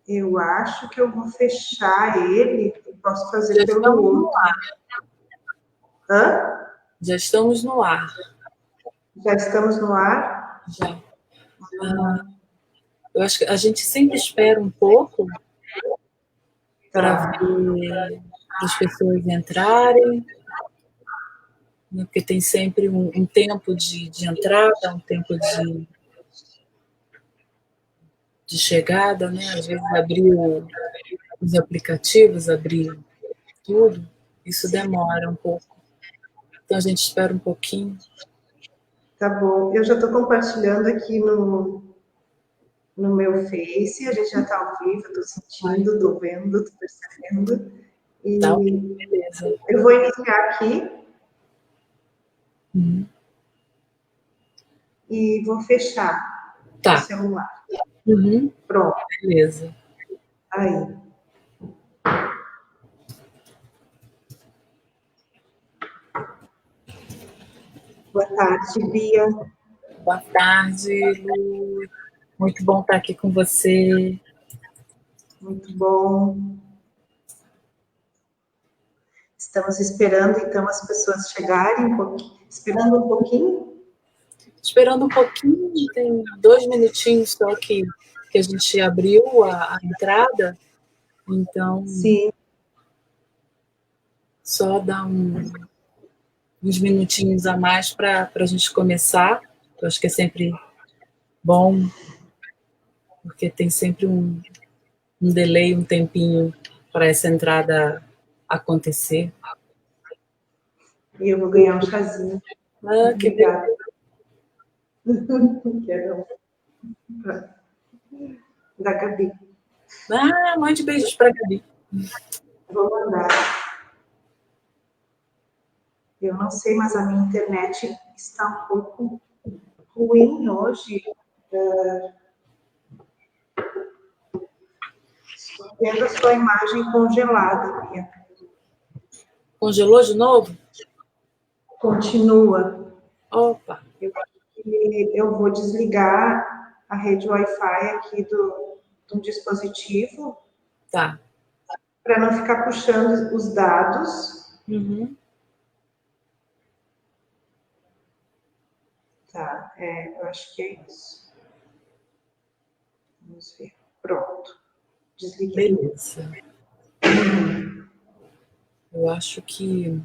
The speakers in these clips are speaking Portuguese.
Eu acho que eu vou fechar ele e posso fazer Já pelo estamos outro. no ar. Hã? Já estamos no ar. Já estamos no ar? Já. Eu acho que a gente sempre espera um pouco para ver as pessoas entrarem, né? Porque tem sempre um tempo de entrada, um tempo de chegada, né? Às vezes abrir os aplicativos, abrir tudo, isso demora um pouco. Então a gente espera um pouquinho. Tá bom. Eu já estou compartilhando aqui no meu Face, a gente já está ao vivo, estou sentindo, estou vendo, estou percebendo. E Tá, ok, beleza. eu vou iniciar aqui e vou fechar o celular. Pronto. Beleza. Aí. Boa tarde, Bia. Boa tarde, Lu. Muito bom estar aqui com você. Muito bom. Estamos esperando, então, as pessoas chegarem, esperando um pouquinho. Esperando um pouquinho, tem 2 minutinhos só que a gente abriu a entrada, então Sim. só dá uns minutinhos a mais para a gente começar. Eu acho que é sempre bom, porque tem sempre um delay, um tempinho para essa entrada acontecer. E eu vou ganhar um chazinho. Ah, que obrigada. Quero. Da Gabi. Ah, mande beijos para a Gabi. Vou mandar. Eu não sei, mas a minha internet está um pouco ruim hoje. Estou vendo a sua imagem congelada, Bia. Congelou de novo? Continua. Opa! Eu vou desligar a rede Wi-Fi aqui do dispositivo. Tá. Para não ficar puxando os dados. Tá, eu acho que é isso. Vamos ver. Pronto. Desliguei. Beleza. Eu acho que...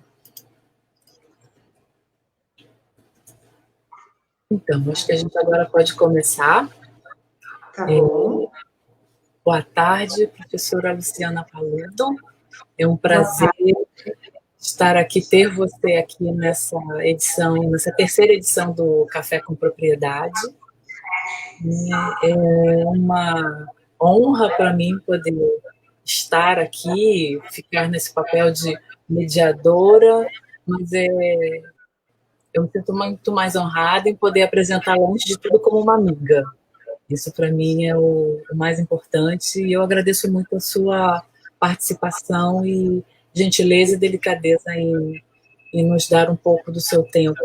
Então, acho que a gente agora pode começar. Tá bom. Boa tarde, professora Luciana Paludo. É um prazer estar aqui, ter você aqui nessa edição, nessa terceira edição do Café com Propriedade. É uma honra para mim poder estar aqui, ficar nesse papel de mediadora, mas eu me sinto muito mais honrada em poder apresentá-la, antes de tudo, como uma amiga. Isso, para mim, é o mais importante, e eu agradeço muito a sua participação e gentileza e delicadeza em nos dar um pouco do seu tempo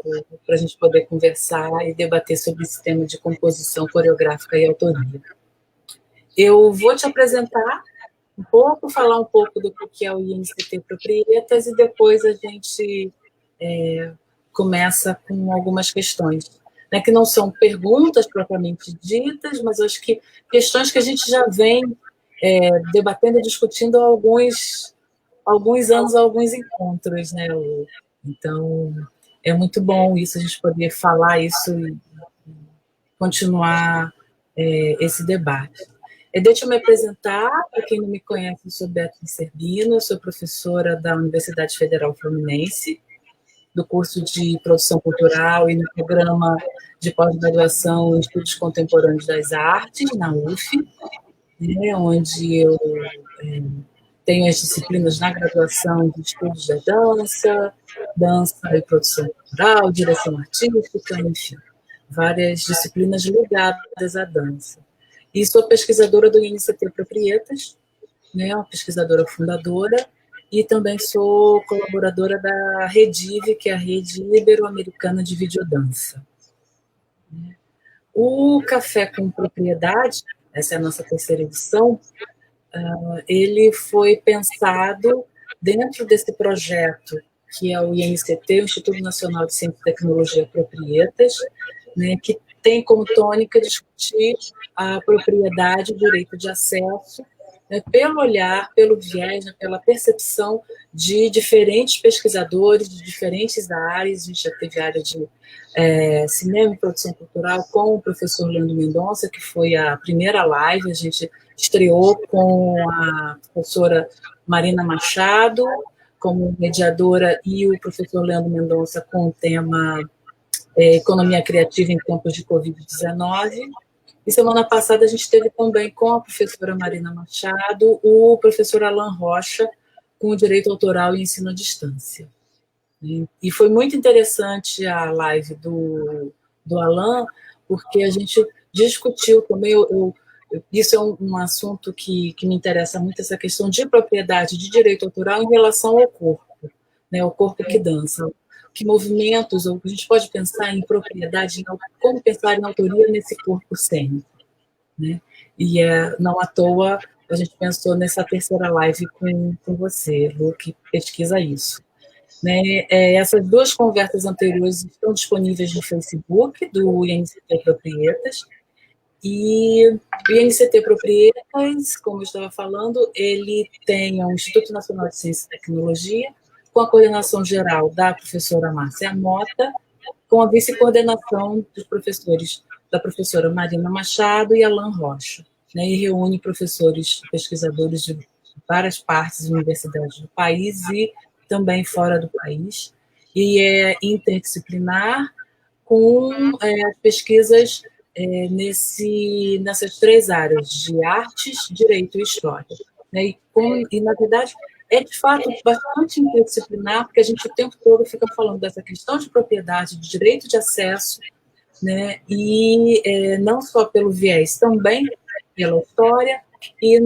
para a gente poder conversar e debater sobre esse tema de composição coreográfica e autoria. Eu vou te apresentar um pouco, falar um pouco do que é o INCT Proprietas, e depois a gente começa com algumas questões, né, que não são perguntas propriamente ditas, mas acho que questões que a gente já vem debatendo e discutindo há alguns anos, alguns encontros, né, Lu? Então, é muito bom isso, a gente poder falar isso e continuar esse debate. Deixa eu me apresentar, para quem não me conhece, eu sou Beatriz Serbino, eu sou professora da Universidade Federal Fluminense, do curso de Produção Cultural e no programa de pós-graduação em Estudos Contemporâneos das Artes, na UF, né, onde eu tenho as disciplinas na graduação de Estudos da Dança e Produção Cultural, Direção Artística, enfim, várias disciplinas ligadas à dança. E sou pesquisadora do INCT Proprietas, né, uma pesquisadora fundadora, e também sou colaboradora da Redive, que é a Rede Ibero-Americana de Videodança. O Café com Propriedade, essa é a nossa terceira edição, ele foi pensado dentro desse projeto que é o INCT, o Instituto Nacional de Ciência e Tecnologia Proprietas, né, que tem como tônica discutir a propriedade, o direito de acesso, né, pelo olhar, pelo viés, né, pela percepção de diferentes pesquisadores de diferentes áreas. A gente já teve a área de cinema e produção cultural com o professor Leandro Mendonça, que foi a primeira live. A gente estreou com a professora Marina Machado como mediadora e o professor Leandro Mendonça com o tema Economia Criativa em Tempos de Covid-19. E semana passada a gente teve também com a professora Marina Machado o professor Alan Rocha com o Direito Autoral e Ensino à Distância. E foi muito interessante a live do Alan, porque a gente discutiu também, isso é um assunto que me interessa muito, essa questão de propriedade, de direito autoral em relação ao corpo, né, o corpo que dança. Que movimentos, ou a gente pode pensar em propriedade, como pensar em autoria nesse corpo cênico, né? E não à toa a gente pensou nessa terceira live com você, Lu, que pesquisa isso. Né? Essas duas conversas anteriores estão disponíveis no Facebook do INCT Proprietas, e o INCT Proprietas, como eu estava falando, ele tem o Instituto Nacional de Ciência e Tecnologia, com a coordenação geral da professora Márcia Mota, com a vice-coordenação dos professores da professora Marina Machado e Alan Rocha, né, e reúne professores, pesquisadores de várias partes e universidades do país e também fora do país, e é interdisciplinar com as pesquisas nessas três áreas de artes, direito e história. Né, e, na verdade, é de fato bastante interdisciplinar, porque a gente o tempo todo fica falando dessa questão de propriedade, de direito de acesso, né, e não só pelo viés, também pela história e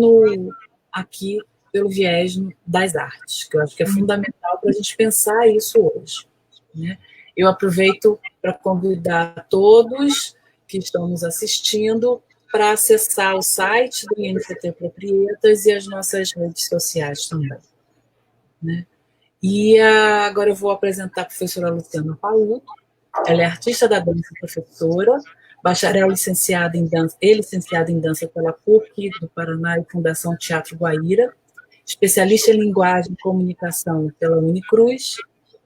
aqui pelo viés das artes, que eu acho que é fundamental para a gente pensar isso hoje. Né? Eu aproveito para convidar todos que estão nos assistindo para acessar o site do INCT Proprietas e as nossas redes sociais também. Né? E agora eu vou apresentar a professora Luciana Paluto. Ela é artista da dança e professora, bacharel licenciada em dança e licenciada em dança pela PUC do Paraná e Fundação Teatro Guaíra, especialista em linguagem e comunicação pela Unicruz,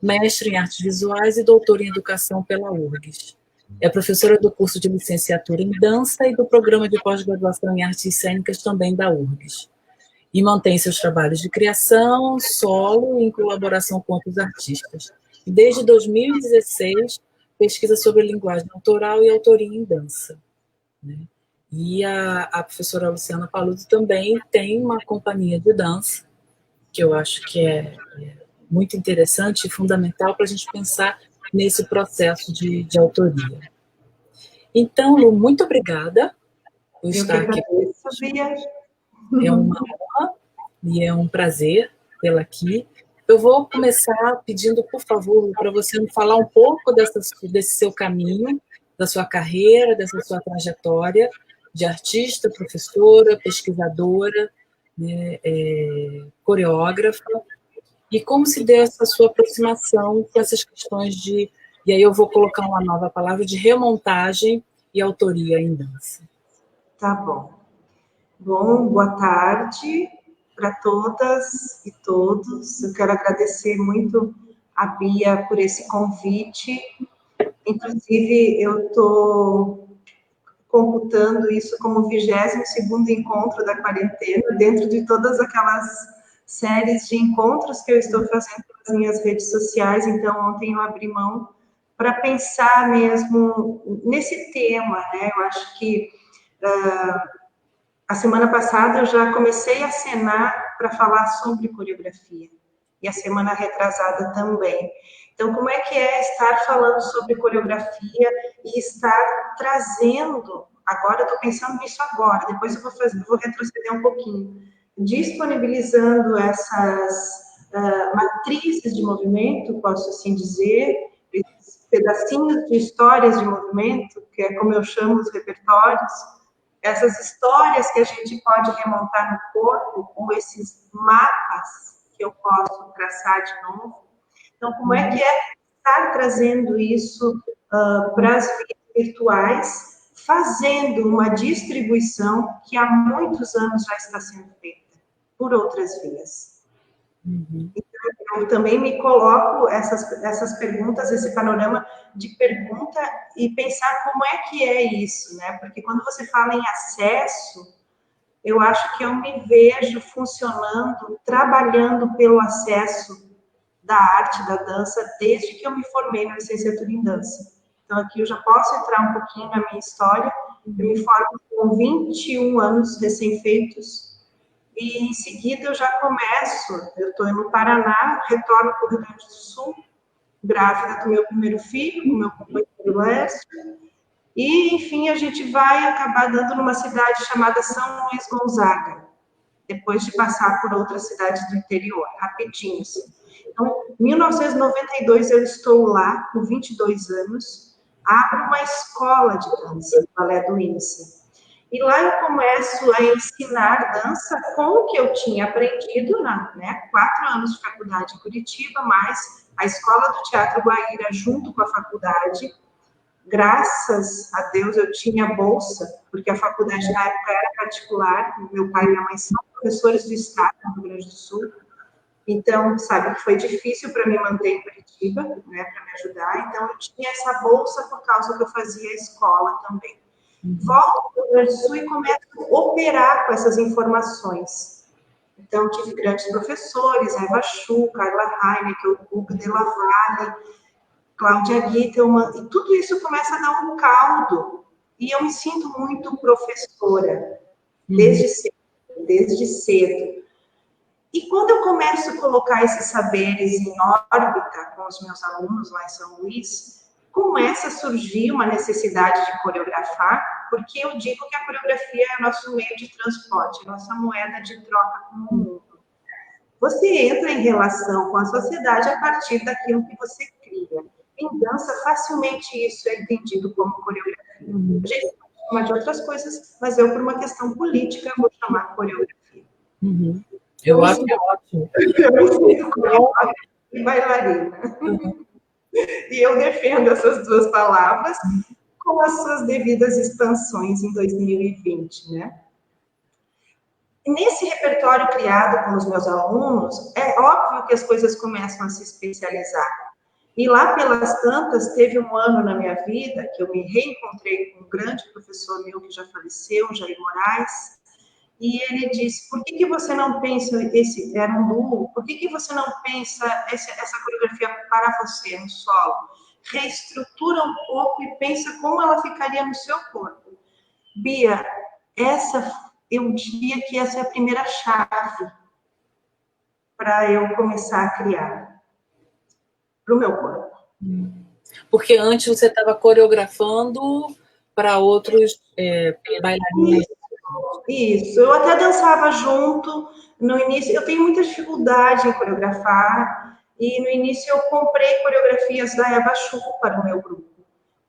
mestre em artes visuais e doutora em educação pela URGS. É professora do curso de licenciatura em dança e do programa de pós-graduação em artes cênicas também da URGS. E mantém seus trabalhos de criação, solo e em colaboração com outros artistas. E desde 2016, pesquisa sobre linguagem autoral e autoria em dança. Né? E a professora Luciana Paluto também tem uma companhia de dança, que eu acho que é muito interessante e fundamental para a gente pensar nesse processo de autoria. Então, Lu, muito obrigada por estar aqui. É uma honra e é um prazer tê-la aqui. Eu vou começar pedindo, por favor, para você me falar um pouco desse seu caminho, da sua carreira, dessa sua trajetória de artista, professora, pesquisadora, né, coreógrafa, e como se deu essa sua aproximação com essas questões de, e aí eu vou colocar uma nova palavra, de remontagem e autoria em dança. Tá bom. Bom, boa tarde para todas e todos. Eu quero agradecer muito a Bia por esse convite. Inclusive, eu estou computando isso como o 22º encontro da quarentena, dentro de todas aquelas séries de encontros que eu estou fazendo nas minhas redes sociais. Então, ontem eu abri mão para pensar mesmo nesse tema, né? Eu acho que a semana passada eu já comecei a acenar para falar sobre coreografia, e a semana retrasada também. Então, como é que é estar falando sobre coreografia e estar trazendo, agora eu estou pensando nisso agora, depois eu vou retroceder um pouquinho, disponibilizando essas matrizes de movimento, posso assim dizer, esses pedacinhos de histórias de movimento, que é como eu chamo os repertórios, essas histórias que a gente pode remontar no corpo, ou esses mapas que eu posso traçar de novo. Então, como é que é estar trazendo isso para as vias virtuais, fazendo uma distribuição que há muitos anos já está sendo feita por outras vias. Então, eu também me coloco essas perguntas, esse panorama de pergunta e pensar como é que é isso, né? Porque quando você fala em acesso, eu acho que eu me vejo funcionando, trabalhando pelo acesso da arte, da dança, desde que eu me formei na licenciatura em dança. Então, aqui eu já posso entrar um pouquinho na minha história. Eu me formo com 21 anos recém-feitos, e em seguida eu já começo, eu estou no Paraná, retorno para o Rio Grande do Sul, grávida do meu primeiro filho, com meu companheiro Lécio, e, enfim, a gente vai acabar dando numa cidade chamada São Luís Gonzaga, depois de passar por outras cidades do interior, rapidinho, assim. Então, em 1992, eu estou lá, com 22 anos, abro uma escola de dança, balé do INSE. E lá eu começo a ensinar dança com o que eu tinha aprendido, né? 4 anos de faculdade em Curitiba, mais a Escola do Teatro Guaíra, junto com a faculdade. Graças a Deus eu tinha bolsa, porque a faculdade na época era particular, meu pai e minha mãe são professores do Estado do Rio Grande do Sul, então, sabe que foi difícil para me manter em Curitiba, né, para me ajudar, então eu tinha essa bolsa por causa que eu fazia escola também. Volto para o Rio Grande do Sul e começo a operar com essas informações. Então, tive grandes professores, Eva Chu, Carla Heineke, Hugo de la Valle, Cláudia Gittelman, e tudo isso começa a dar um caldo. E eu me sinto muito professora, desde cedo. E quando eu começo a colocar esses saberes em órbita com os meus alunos lá em São Luís, começa a surgir uma necessidade de coreografar, porque eu digo que a coreografia é o nosso meio de transporte, a nossa moeda de troca com o mundo. Você entra em relação com a sociedade a partir daquilo que você cria. Em dança, facilmente isso é entendido como coreografia. A gente pode chamar de outras coisas, mas eu, por uma questão política, vou chamar coreografia. Eu acho ótimo. Eu me sinto coreógrafa e bailarina. E eu defendo essas duas palavras com as suas devidas expansões em 2020, né? Nesse repertório criado com os meus alunos, é óbvio que as coisas começam a se especializar. E lá pelas tantas, teve um ano na minha vida que eu me reencontrei com um grande professor meu que já faleceu, Jair Moraes, e ele disse, por que você não pensa, era um duo, por que você não pensa essa coreografia para você, no solo? Reestrutura um pouco e pensa como ela ficaria no seu corpo. Bia, eu diria que essa é a primeira chave para eu começar a criar para o meu corpo. Porque antes você estava coreografando para outros bailarinos. Isso, eu até dançava junto. No início, eu tenho muita dificuldade em coreografar, e no início eu comprei coreografias da Eva Chu para o meu grupo.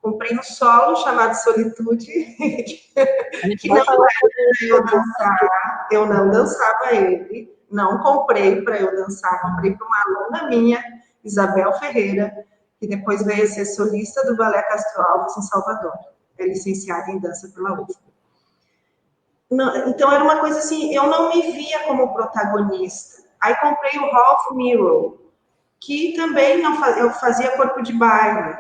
Comprei um solo chamado Solitude, que não era eu dançar, eu não dançava ele, não comprei para eu dançar, comprei para uma aluna minha, Isabel Ferreira, que depois veio a ser solista do Balé Castro Alves em Salvador, é licenciada em dança pela UFBA. Então, era uma coisa assim, eu não me via como protagonista. Aí comprei o Ralph Mirror, que também eu fazia corpo de baile.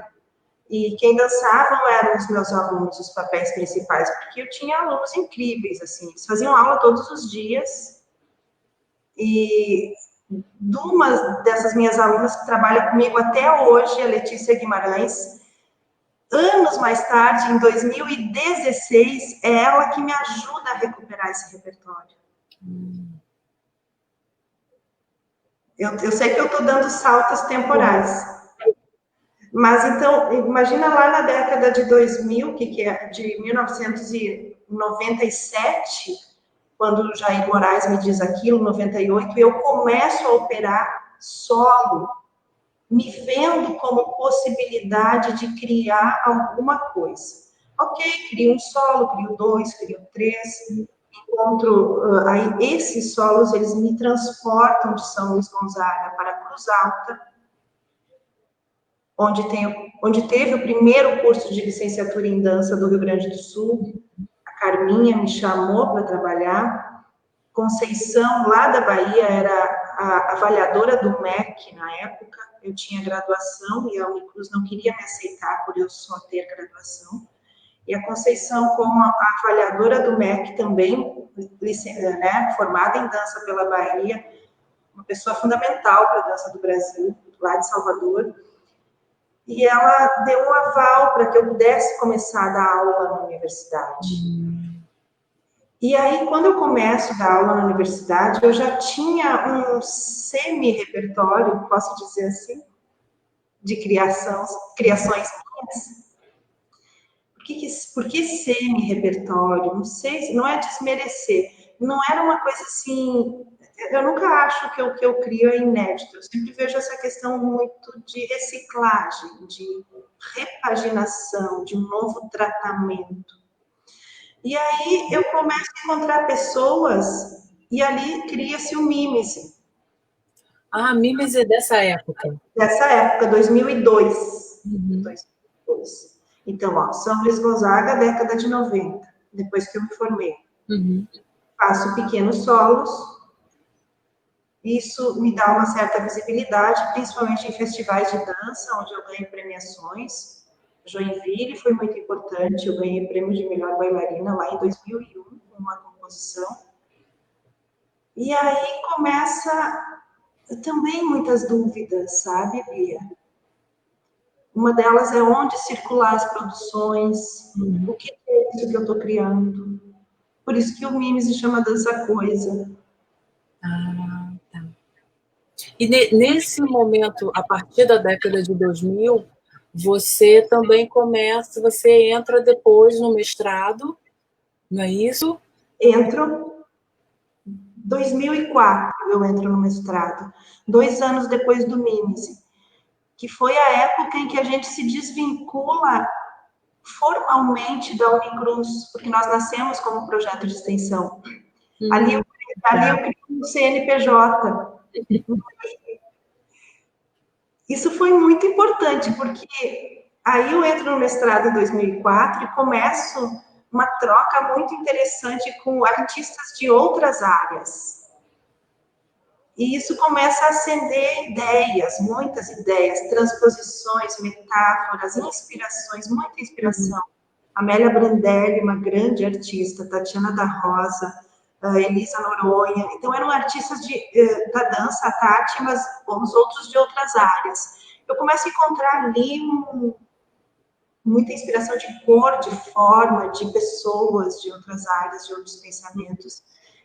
E quem dançavam eram os meus alunos, os papéis principais, porque eu tinha alunos incríveis, assim, eles faziam aula todos os dias. E de uma dessas minhas alunas que trabalha comigo até hoje, a Letícia Guimarães, anos mais tarde, em 2016, é ela que me ajuda a recuperar esse repertório. Eu sei que eu estou dando saltos temporais. Mas, então, imagina lá na década de 2000, que é de 1997, quando o Jair Moraes me diz aquilo, 98, eu começo a operar solo. me vendo como possibilidade de criar alguma coisa. Ok, crio um solo, crio 2, crio 3, encontro, aí esses solos, eles me transportam de São Luís Gonzaga para Cruz Alta, onde teve o primeiro curso de licenciatura em dança do Rio Grande do Sul. A Carminha me chamou para trabalhar. Conceição, lá da Bahia, era a avaliadora do MEC na época. Eu tinha graduação e a Unicruz não queria me aceitar por eu só ter graduação. E a Conceição, como a avaliadora do MEC também, né, formada em dança pela Bahia, uma pessoa fundamental para a dança do Brasil, lá de Salvador, e ela deu um aval para que eu pudesse começar a dar aula na universidade. E aí, quando eu começo a dar aula na universidade, eu já tinha um semi-repertório, posso dizer assim, de criações minhas. Por que semi-repertório? Não sei, não é desmerecer. Não era uma coisa assim... Eu nunca acho que o que eu crio é inédito. Eu sempre vejo essa questão muito de reciclagem, de repaginação, de um novo tratamento. E aí eu começo a encontrar pessoas e ali cria-se o Mimese. Ah, Mimese é dessa época. Dessa época, 2002. 2002. Então, ó, São Luís Gonzaga, década de 90, depois que eu me formei. Faço pequenos solos. Isso me dá uma certa visibilidade, principalmente em festivais de dança, onde eu ganho premiações. Joinville foi muito importante, eu ganhei prêmio de melhor bailarina lá em 2001, com uma composição. E aí começa também muitas dúvidas, sabe, Bia? Uma delas é onde circular as produções, o que é isso que eu estou criando. Por isso que o Mimese chama Dança Coisa. Ah, tá. E nesse momento, a partir da década de 2000, você também começa, você entra depois no mestrado, não é isso? Entro. 2004 eu entro no mestrado, 2 anos depois do Mimese, que foi a época em que a gente se desvincula formalmente da Unicruz, porque nós nascemos como projeto de extensão. Ali eu criei um CNPJ. Isso foi muito importante, porque aí eu entro no mestrado em 2004 e começo uma troca muito interessante com artistas de outras áreas. E isso começa a acender ideias, muitas ideias, transposições, metáforas, inspirações, muita inspiração. Amélia Brandelli, uma grande artista, Tatiana da Rosa, Elisa Noronha. Então, eram artistas da dança, a Tati, mas os outros de outras áreas. Eu começo a encontrar ali muita inspiração de cor, de forma, de pessoas de outras áreas, de outros pensamentos.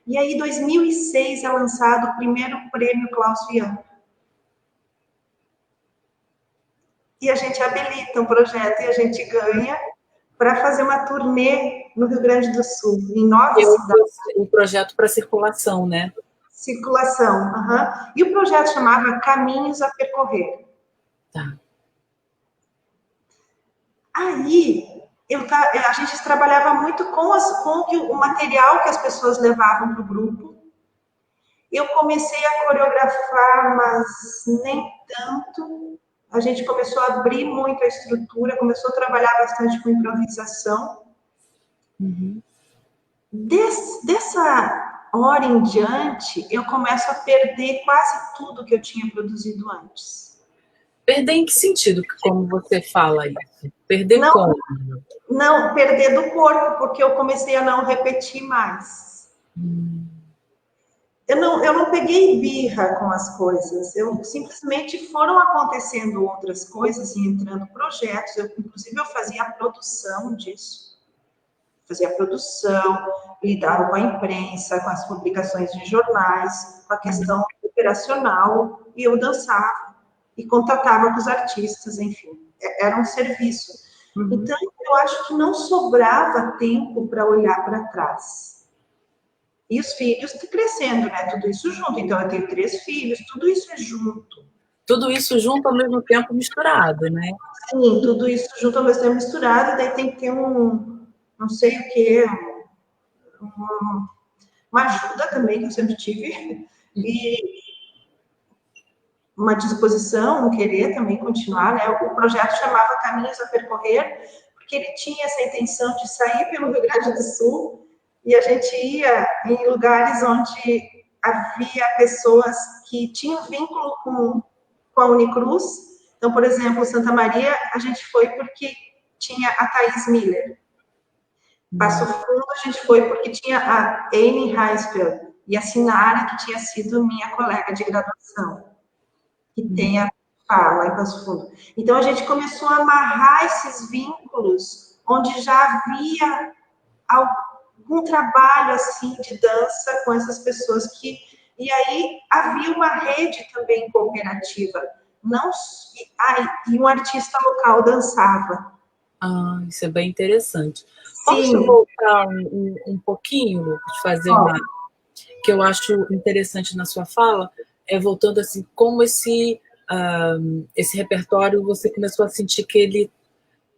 E aí, em 2006, é lançado o primeiro prêmio Klaus Vian. E a gente habilita um projeto e a gente ganha para fazer uma turnê no Rio Grande do Sul, em 9 cidades. O projeto para circulação, né? Circulação, E o projeto chamava Caminhos a Percorrer. Tá. Aí, a gente trabalhava muito com o material que as pessoas levavam para o grupo. Eu comecei a coreografar, mas nem tanto. A gente começou a abrir muito a estrutura, começou a trabalhar bastante com improvisação. Dessa hora em diante, eu começo a perder quase tudo que eu tinha produzido antes. Perder em que sentido, como você fala isso? Perder como? Não, perder do corpo, porque eu comecei a não repetir mais. Eu não peguei birra com as coisas, eu simplesmente foram acontecendo outras coisas e entrando projetos. Inclusive, eu fazia a produção disso. Fazia a produção, lidava com a imprensa, com as publicações de jornais, com a questão operacional, e eu dançava e contatava com os artistas, enfim, era um serviço. Então, eu acho que não sobrava tempo para olhar para trás. E os filhos crescendo, né? Tudo isso junto. Então, eu tenho 3 filhos, tudo isso é junto. tudo isso junto ao mesmo tempo misturado, né? Sim, tudo isso junto ao mesmo tempo misturado, daí tem que ter não sei o que, uma ajuda também, que eu sempre tive, e uma disposição, um querer também continuar, né? O projeto chamava Caminhos a Percorrer, porque ele tinha essa intenção de sair pelo Rio Grande do Sul e a gente ia em lugares onde havia pessoas que tinham vínculo com a Unicruz. Então, por exemplo, Santa Maria, a gente foi porque tinha a Thais Miller. Passo Fundo, a gente foi porque tinha a Amy Heisfeld e a Sinara, que tinha sido minha colega de graduação, que tem a fala em Passo Fundo. Então, a gente começou a amarrar esses vínculos onde já havia algum trabalho, assim, de dança com essas pessoas que... E aí, havia uma rede também cooperativa. Não, e um artista local dançava. Ah, isso é bem interessante. Posso Sim. voltar um pouquinho, fazer uma... que eu acho interessante na sua fala, voltando assim, como esse repertório você começou a sentir que ele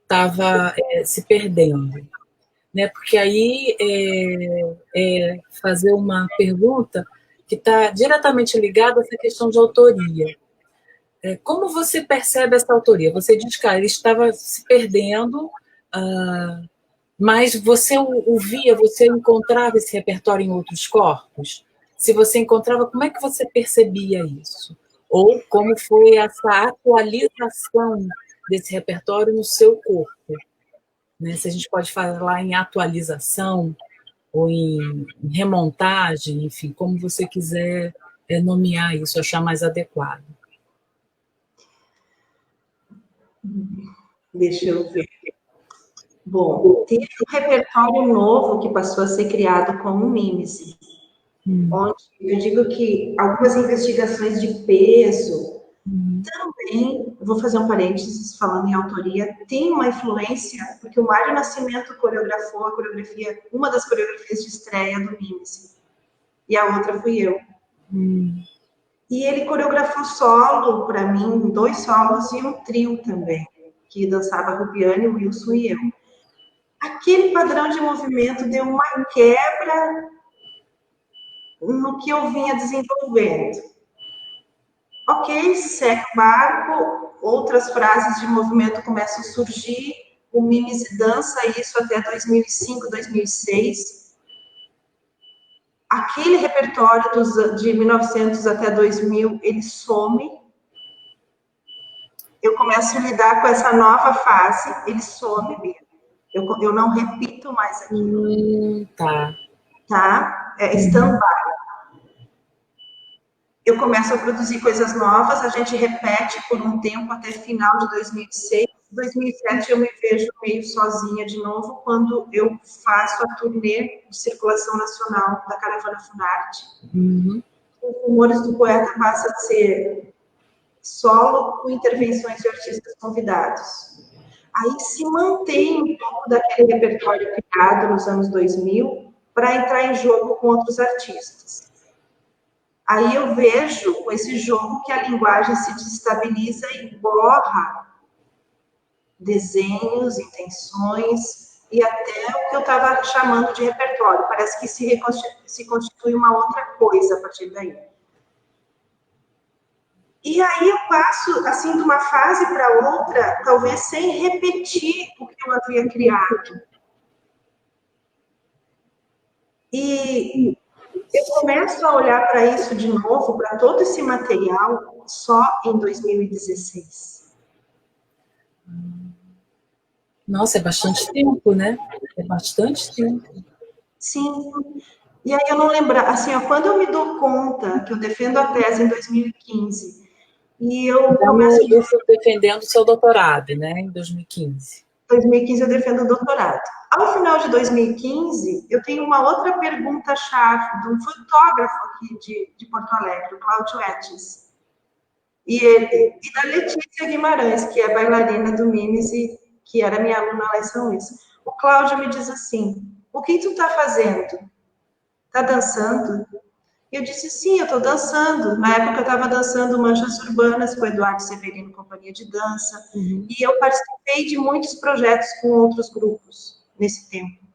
estava se perdendo, né? Porque aí fazer uma pergunta que está diretamente ligada a essa questão de autoria. Como você percebe essa autoria? Você diz que ele estava se perdendo, mas você o via, você encontrava esse repertório em outros corpos? Se você encontrava, como é que você percebia isso? Ou como foi essa atualização desse repertório no seu corpo? Né? Se a gente pode falar em atualização ou em remontagem, enfim, como você quiser nomear isso, achar mais adequado. Deixa eu ver. Bom, tem um repertório novo que passou a ser criado como um Mimes, onde eu digo que algumas investigações de peso também, vou fazer um parênteses falando em autoria, tem uma influência, porque o Mário Nascimento coreografou a coreografia, uma das coreografias de estreia do Mimes, e a outra fui eu. E ele coreografou solo para mim, 2 solos e um trio também, que dançava a Rubiane, o Wilson e eu. Aquele padrão de movimento deu uma quebra no que eu vinha desenvolvendo. Ok, segue o barco, outras frases de movimento começam a surgir, o Mimes dança isso até 2005, 2006. Aquele repertório de 1900 até 2000, ele some. Eu começo a lidar com essa nova fase, ele some mesmo. Eu não repito mais aquilo. Tá? É stand-by. Eu começo a produzir coisas novas, a gente repete por um tempo até final de 2006. Em 2007 eu me vejo meio sozinha de novo, quando eu faço a turnê de circulação nacional da Caravana Funarte. Os Rumores do Poeta passa a ser solo com intervenções de artistas convidados. Aí se mantém um pouco daquele repertório criado nos anos 2000 para entrar em jogo com outros artistas. Aí eu vejo com esse jogo que a linguagem se desestabiliza e borra desenhos, intenções e até o que eu estava chamando de repertório. Parece que se constitui uma outra coisa a partir daí. E aí eu passo, assim, de uma fase para outra, talvez sem repetir o que eu havia criado. E eu começo a olhar para isso de novo, para todo esse material, só em 2016. Nossa, é bastante tempo, né? É bastante tempo. Sim. E aí eu não lembro, assim, ó, quando eu me dou conta que eu defendo a tese em 2015, e eu começo... Isso defendendo o seu doutorado, né, em 2015. 2015 eu defendo o doutorado. Ao final de 2015, eu tenho uma outra pergunta-chave de um fotógrafo aqui de Porto Alegre, o Cláudio Etes. E da Letícia Guimarães, que é bailarina do Mimes e que era minha aluna lá em São Luís. O Cláudio me diz assim, o que tu tá fazendo? Tá dançando? Eu disse, sim, eu estou dançando. Na época eu estava dançando Manchas Urbanas com o Eduardo Severino, companhia de dança. E eu participei de muitos projetos com outros grupos nesse tempo.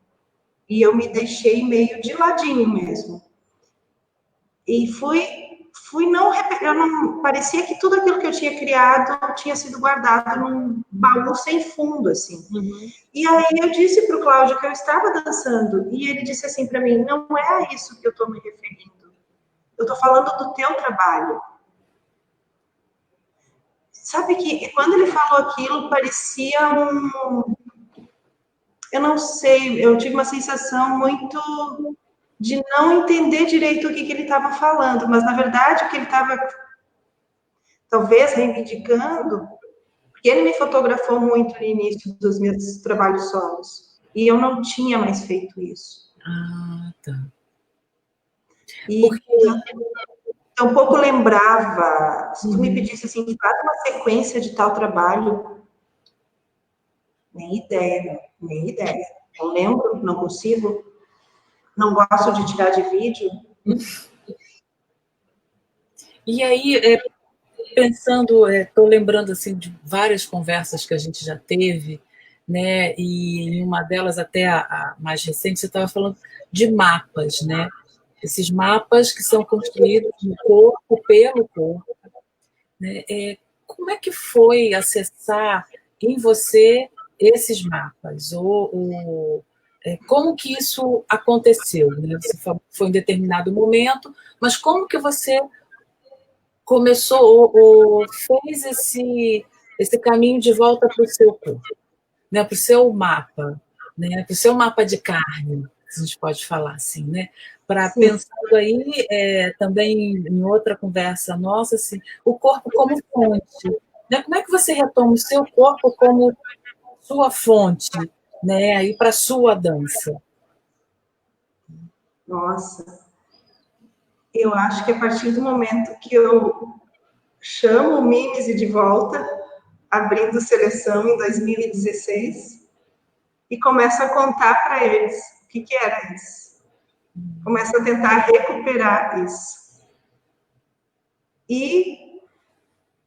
E eu me deixei meio de ladinho mesmo. E eu não, parecia que tudo aquilo que eu tinha criado tinha sido guardado num baú sem fundo, assim. E aí eu disse para o Cláudio que eu estava dançando, e ele disse assim para mim, não é a isso que eu estou me referindo. Eu estou falando do teu trabalho. Sabe que quando ele falou aquilo, parecia eu não sei, eu tive uma sensação muito de não entender direito o que ele estava falando, mas na verdade o que ele estava talvez reivindicando, porque ele me fotografou muito no início dos meus trabalhos solos, e eu não tinha mais feito isso. Ah, tá. E tampouco lembrava, se tu me pedisse assim, faz uma sequência de tal trabalho, nem ideia, nem ideia. Não lembro, não consigo, não gosto de tirar de vídeo. E aí, pensando, estou lembrando assim de várias conversas que a gente já teve, né? E em uma delas, até a mais recente, você estava falando de mapas, né? Esses mapas que são construídos no corpo, pelo corpo, né? Como é que foi acessar em você esses mapas? Como que isso aconteceu? Né? Você foi em determinado momento, mas como que você começou ou fez esse caminho de volta para o seu corpo, né? Para o seu mapa, né? Para o seu mapa de carne, se a gente pode falar assim, né? Para pensando aí também em outra conversa nossa, assim, o corpo como fonte, né? Como é que você retoma o seu corpo como sua fonte, né? Aí para sua dança? Nossa, eu acho que a partir do momento que eu chamo o Mimese de volta, abrindo seleção em 2016, e começo a contar para eles o que era isso. Começo a tentar recuperar isso. E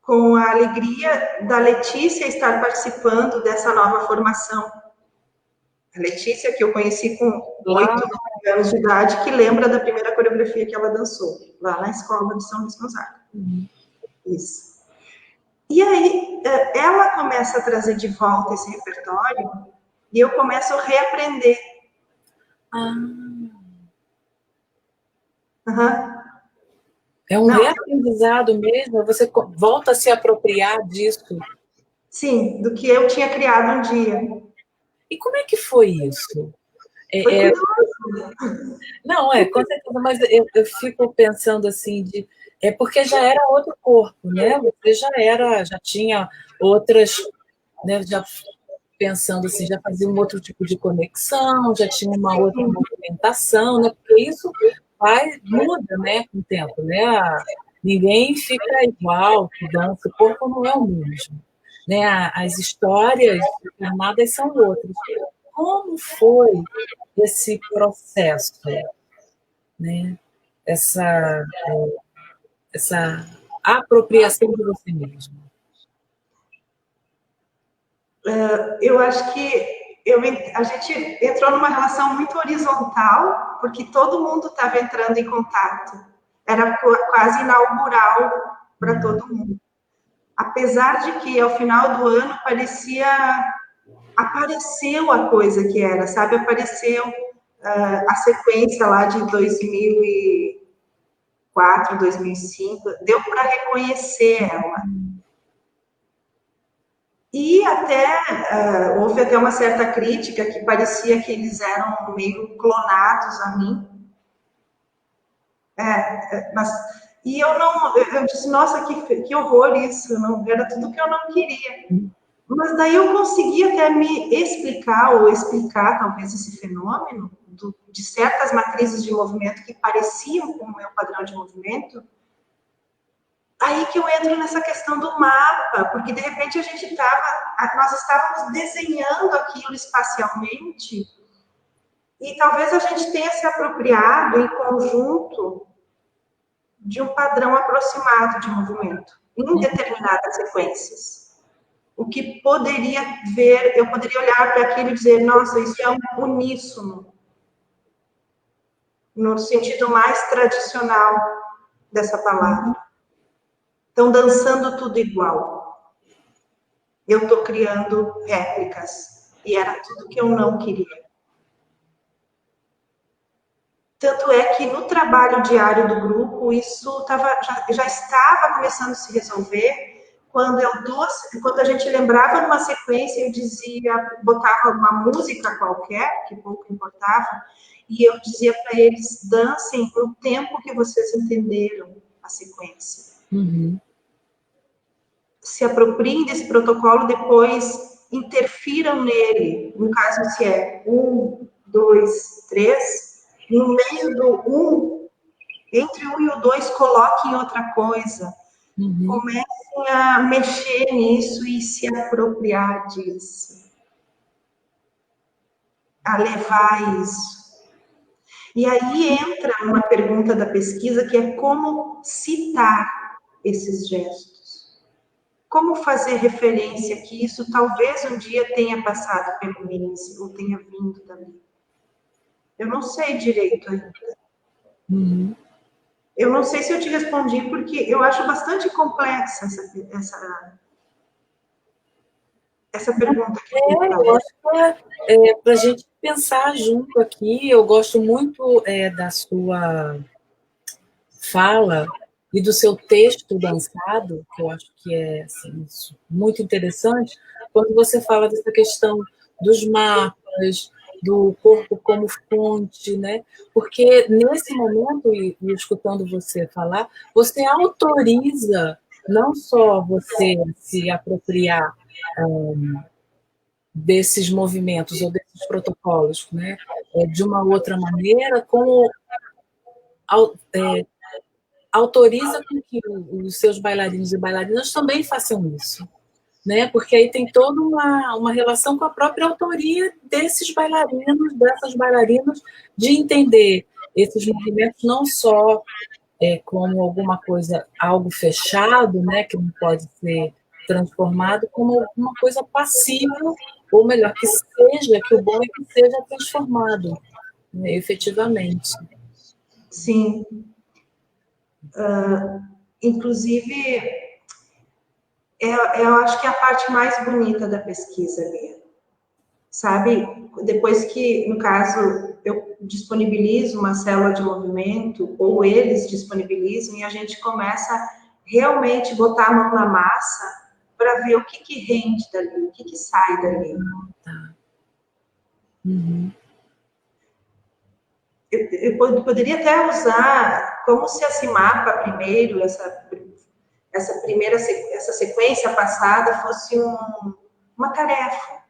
com a alegria da Letícia estar participando dessa nova formação. A Letícia, que eu conheci com 8 anos de idade, que lembra da primeira coreografia que ela dançou, lá na escola de São Luís Gonzaga. Isso. E aí, ela começa a trazer de volta esse repertório e eu começo a reaprender. É um reaprendizado mesmo? Você volta a se apropriar disso? Sim, do que eu tinha criado um dia. E como é que foi isso? Foi Não, com certeza, mas eu fico pensando assim, porque já era outro corpo, né? Você já tinha outras, né? Já pensando assim, já fazia um outro tipo de conexão, já tinha uma outra movimentação, né? Porque isso muda, né, com o tempo, né? Ninguém fica igual, que dança, o corpo não é o mesmo, né? As histórias encarnadas são outras. Como foi esse processo, né? Essa apropriação de você mesmo? Eu acho que a gente entrou numa relação muito horizontal, porque todo mundo estava entrando em contato. Era quase inaugural para todo mundo. Apesar de que, ao final do ano, apareceu a coisa que era, sabe? Apareceu a sequência lá de 2004, 2005, deu para reconhecer ela. E houve até uma certa crítica que parecia que eles eram meio clonados a mim. E eu disse, nossa, que horror isso, não, era tudo que eu não queria. Mas daí eu consegui até me explicar, ou explicar talvez esse fenômeno, de certas matrizes de movimento que pareciam com o meu padrão de movimento. Aí que eu entro nessa questão do mapa, porque de repente nós estávamos desenhando aquilo espacialmente, e talvez a gente tenha se apropriado em conjunto de um padrão aproximado de movimento, em determinadas sequências. O que poderia ver, eu poderia olhar para aquilo e dizer, nossa, isso é um uníssono, no sentido mais tradicional dessa palavra. Estão dançando tudo igual. Eu estou criando réplicas, e era tudo que eu não queria. Tanto é que no trabalho diário do grupo, isso já estava começando a se resolver, quando a gente lembrava de uma sequência, eu dizia, botava uma música qualquer, que pouco importava, e eu dizia para eles, dancem no tempo que vocês entenderam a sequência. Uhum. Se apropriem desse protocolo, depois interfiram nele. No caso, se é 1, 2, 3, no meio do 1, entre o 1 e o 2, coloquem outra coisa. Uhum. Comecem a mexer nisso e se apropriar disso. A levar isso. E aí entra uma pergunta da pesquisa, que é como citar esses gestos. Como fazer referência que isso talvez um dia tenha passado pelo MINSE, ou tenha vindo dali. Eu não sei direito ainda. Uhum. Eu não sei se eu te respondi, porque eu acho bastante complexa essa pergunta que eu acho que é para a gente pensar junto aqui. Eu gosto muito da sua fala e do seu texto dançado, que eu acho que é assim, muito interessante, quando você fala dessa questão dos mapas, do corpo como fonte, né? Porque nesse momento, e escutando você falar, você autoriza não só você se apropriar desses movimentos ou desses protocolos, né, de uma outra maneira, como autoriza com que os seus bailarinos e bailarinas também façam isso, né? Porque aí tem toda uma relação com a própria autoria desses bailarinos, dessas bailarinas, de entender esses movimentos não só como alguma coisa, algo fechado, né, que não pode ser transformado, como alguma coisa passível, ou melhor, que o bom é que seja transformado, né, efetivamente. Sim. Inclusive, eu acho que é a parte mais bonita da pesquisa, Bia. Sabe? Depois que, no caso, eu disponibilizo uma célula de movimento, ou eles disponibilizam, e a gente começa a realmente botar a mão na massa para ver o que rende dali, o que sai dali. Tá. Uhum. Eu poderia até usar como se esse mapa primeiro, essa sequência passada fosse uma tarefa.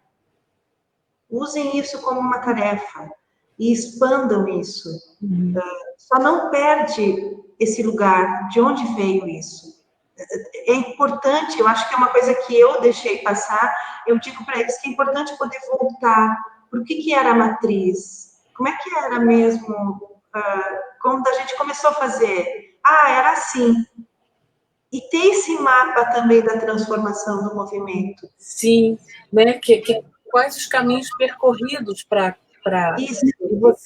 Usem isso como uma tarefa e expandam isso. Uhum. Só não perde esse lugar, de onde veio isso. É importante, eu acho que é uma coisa que eu deixei passar, eu digo para eles que é importante poder voltar para o que era a matriz, como é que era mesmo, quando a gente começou a fazer, era assim. E tem esse mapa também da transformação do movimento. Sim, né? Quais os caminhos percorridos para... Isso.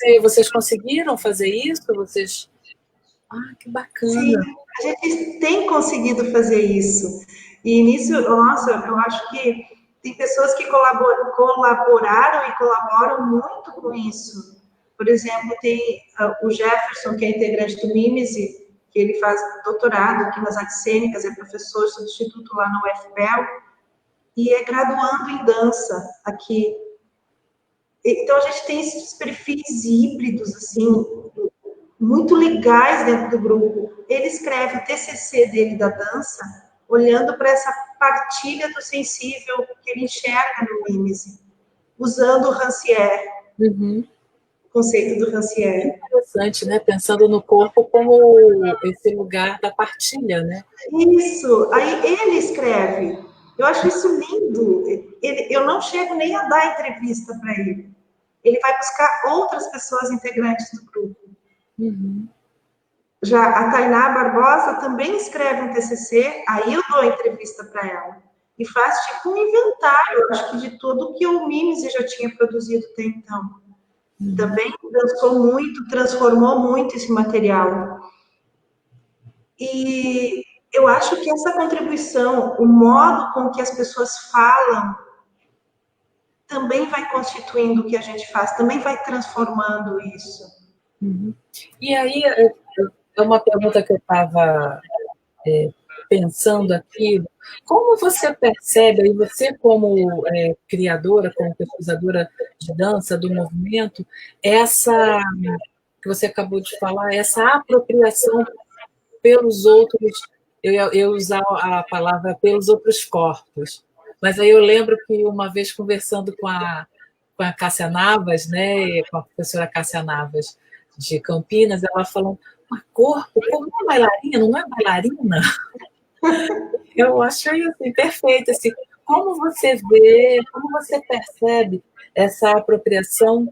E vocês conseguiram fazer isso? Vocês... que bacana. Sim, a gente tem conseguido fazer isso. E nisso, nossa, eu acho que tem pessoas que colaboraram e colaboram muito com isso. Por exemplo, tem o Jefferson, que é integrante do MIMESE, que ele faz doutorado aqui nas artes cênicas, é professor substituto lá no UFPEL, e é graduando em dança aqui. Então, a gente tem esses perfis híbridos, assim, muito legais dentro do grupo. Ele escreve o TCC dele da dança, olhando para essa partilha do sensível que ele enxerga no MIMESE, usando o Rancière, o conceito do Rancière. Interessante, né? Pensando no corpo como esse lugar da partilha, né? Isso, aí ele escreve. Eu acho isso lindo. Eu não chego nem a dar entrevista para ele. Ele vai buscar outras pessoas integrantes do grupo. Uhum. Já a Tainá Barbosa também escreve um TCC, aí eu dou a entrevista para ela. E faz tipo um inventário, acho que de tudo que o Mimes já tinha produzido até então. Também dançou muito, transformou muito esse material. E eu acho que essa contribuição, o modo com que as pessoas falam, também vai constituindo o que a gente faz, também vai transformando isso. Uhum. E aí, é uma pergunta que eu estava pensando aqui, como você percebe, aí você como criadora, como pesquisadora de dança, do movimento, essa que você acabou de falar, essa apropriação pelos outros, eu ia usar a palavra pelos outros corpos, mas aí eu lembro que uma vez conversando com a Cássia Navas, né, com a professora Cássia Navas de Campinas, ela falou, mas corpo não é bailarina, não é bailarina? Eu achei assim, perfeito. Assim, como você vê, como você percebe essa apropriação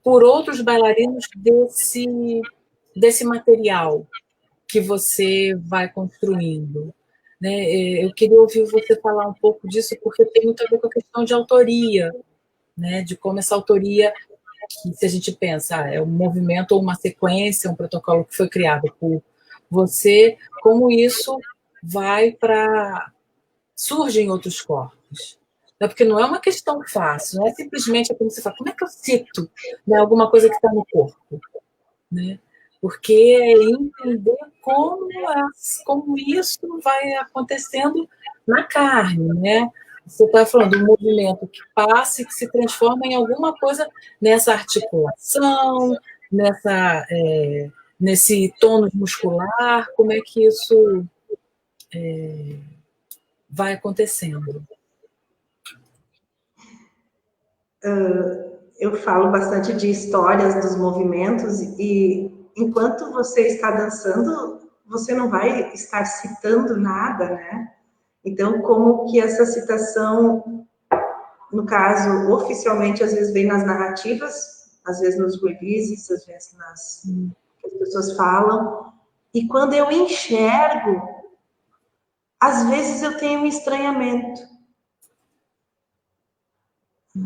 por outros bailarinos desse material que você vai construindo? Né? Eu queria ouvir você falar um pouco disso, porque tem muito a ver com a questão de autoria, né? De como essa autoria, que se a gente pensa, é um movimento ou uma sequência, um protocolo que foi criado por você, como isso vai para surge em outros corpos. Né? Porque não é uma questão fácil, não é simplesmente como você fala, como é que eu cito, né, alguma coisa que está no corpo? Né? Porque é entender como isso vai acontecendo na carne. Né? Você está falando de um movimento que passa e que se transforma em alguma coisa nessa articulação, nesse tônus muscular, como é que isso vai acontecendo? Eu falo bastante de histórias dos movimentos e enquanto você está dançando, você não vai estar citando nada, né? Então, como que essa citação, no caso, oficialmente, às vezes vem nas narrativas, às vezes nos releases, às vezes nas que as pessoas falam, e quando eu enxergo, às vezes eu tenho um estranhamento.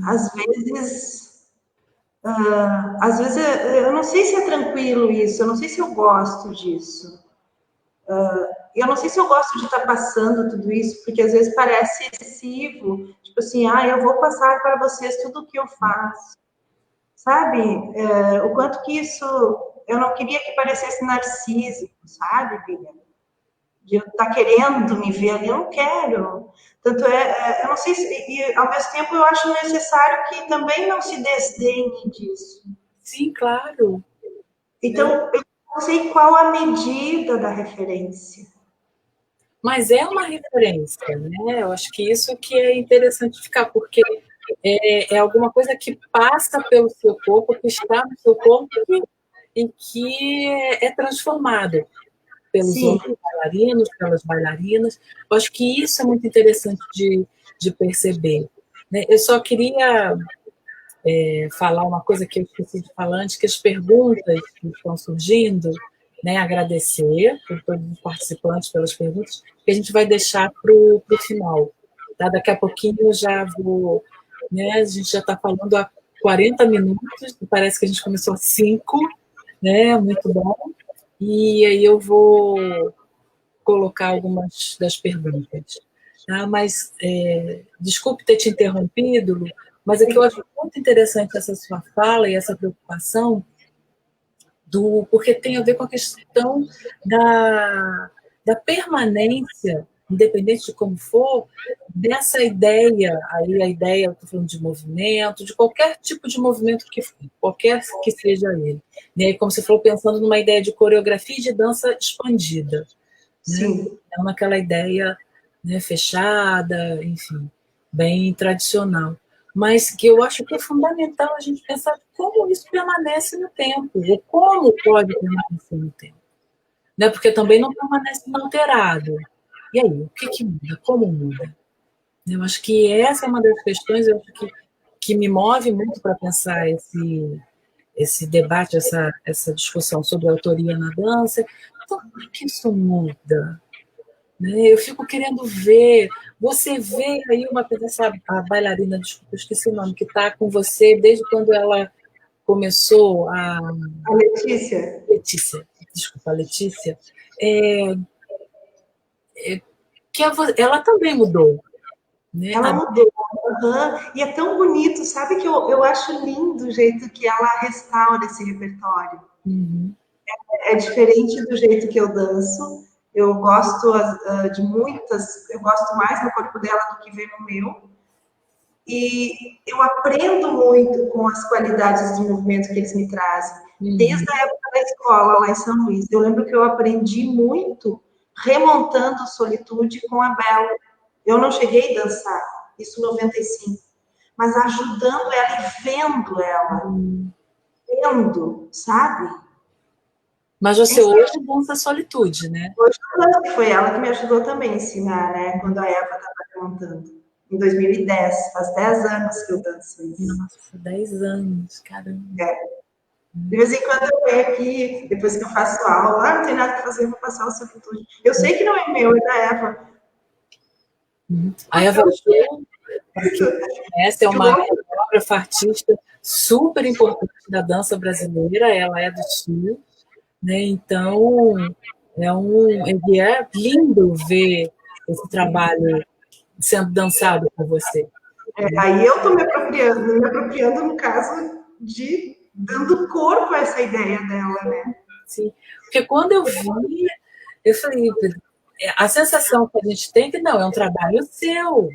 Às vezes às vezes eu não sei se é tranquilo isso, eu não sei se eu gosto disso. Eu não sei se eu gosto de estar passando tudo isso, porque às vezes parece excessivo, tipo assim, eu vou passar para vocês tudo o que eu faço, sabe? O quanto que isso, eu não queria que parecesse narcísico, sabe, Bia? De eu estar querendo me ver ali, eu não quero. Tanto eu não sei se, e ao mesmo tempo eu acho necessário que também não se desdenhe disso. Sim, claro. Então, eu não sei qual a medida da referência. Mas é uma referência, né? Eu acho que isso que é interessante ficar, porque é alguma coisa que passa pelo seu corpo, que está no seu corpo e que é transformado pelos Sim, outros bailarinos, pelas bailarinas. Eu acho que isso é muito interessante de perceber. Né? Eu só queria falar uma coisa que eu esqueci de falar antes, que as perguntas que estão surgindo, né, agradecer por todos os participantes pelas perguntas, que a gente vai deixar para o final. Tá? Daqui a pouquinho eu já vou, né, a gente já está falando há 40 minutos, parece que a gente começou às 5, né, muito bom, e aí eu vou colocar algumas das perguntas. Tá? Mas, desculpe ter te interrompido, Lu, mas é que eu acho muito interessante essa sua fala e essa preocupação, porque tem a ver com a questão da permanência, independente de como for, dessa ideia, aí a ideia, eu estou falando de movimento, de qualquer tipo de movimento que for, qualquer que seja ele. Né? Como você falou, pensando numa ideia de coreografia e de dança expandida. Né? sim. Não naquela ideia, né, fechada, enfim, bem tradicional. Mas que eu acho que é fundamental a gente pensar como isso permanece no tempo, ou como pode permanecer no tempo. Né? Porque também não permanece inalterado. E aí, o que muda? Como muda? Eu acho que essa é uma das questões, eu acho que me move muito para pensar esse debate, essa discussão sobre a autoria na dança. Então, como é que isso muda? Né? Eu fico querendo ver. Você vê aí uma pessoa, a bailarina, desculpa, eu esqueci o nome, que está com você desde quando ela começou a. A Letícia. Letícia, desculpa, a Letícia. Que ela também mudou. Né? Ela mudou. Uhum. E é tão bonito, sabe que eu acho lindo o jeito que ela restaura esse repertório. Uhum. É diferente do jeito que eu danço. Eu gosto de muitas, eu gosto mais no corpo dela do que ver no meu. E eu aprendo muito com as qualidades de movimento que eles me trazem. Desde a época da escola, lá em São Luís. Eu lembro que eu aprendi muito remontando Solitude com a Bela. Eu não cheguei a dançar, isso em 95, mas ajudando ela e vendo ela. Vendo, sabe? Mas você hoje dança Solitude, né? Hoje eu danço, foi ela que me ajudou também a ensinar, né? Quando a Eva estava remontando. Em 2010, faz 10 anos que eu danço isso. Nossa, 10 anos, caramba. De vez em quando eu venho aqui, depois que eu faço aula, não tem nada para fazer, eu vou passar o Solitude. Eu sei que não é meu, é da Eva. A Eva Ju, essa é uma coreógrafa artista super importante da dança brasileira, ela é do Chile, né? Então é lindo ver esse trabalho sendo dançado por você. Aí eu estou me apropriando no caso de dando corpo a essa ideia dela, né? Sim, porque quando eu vi, eu falei, a sensação que a gente tem que não, é um trabalho seu.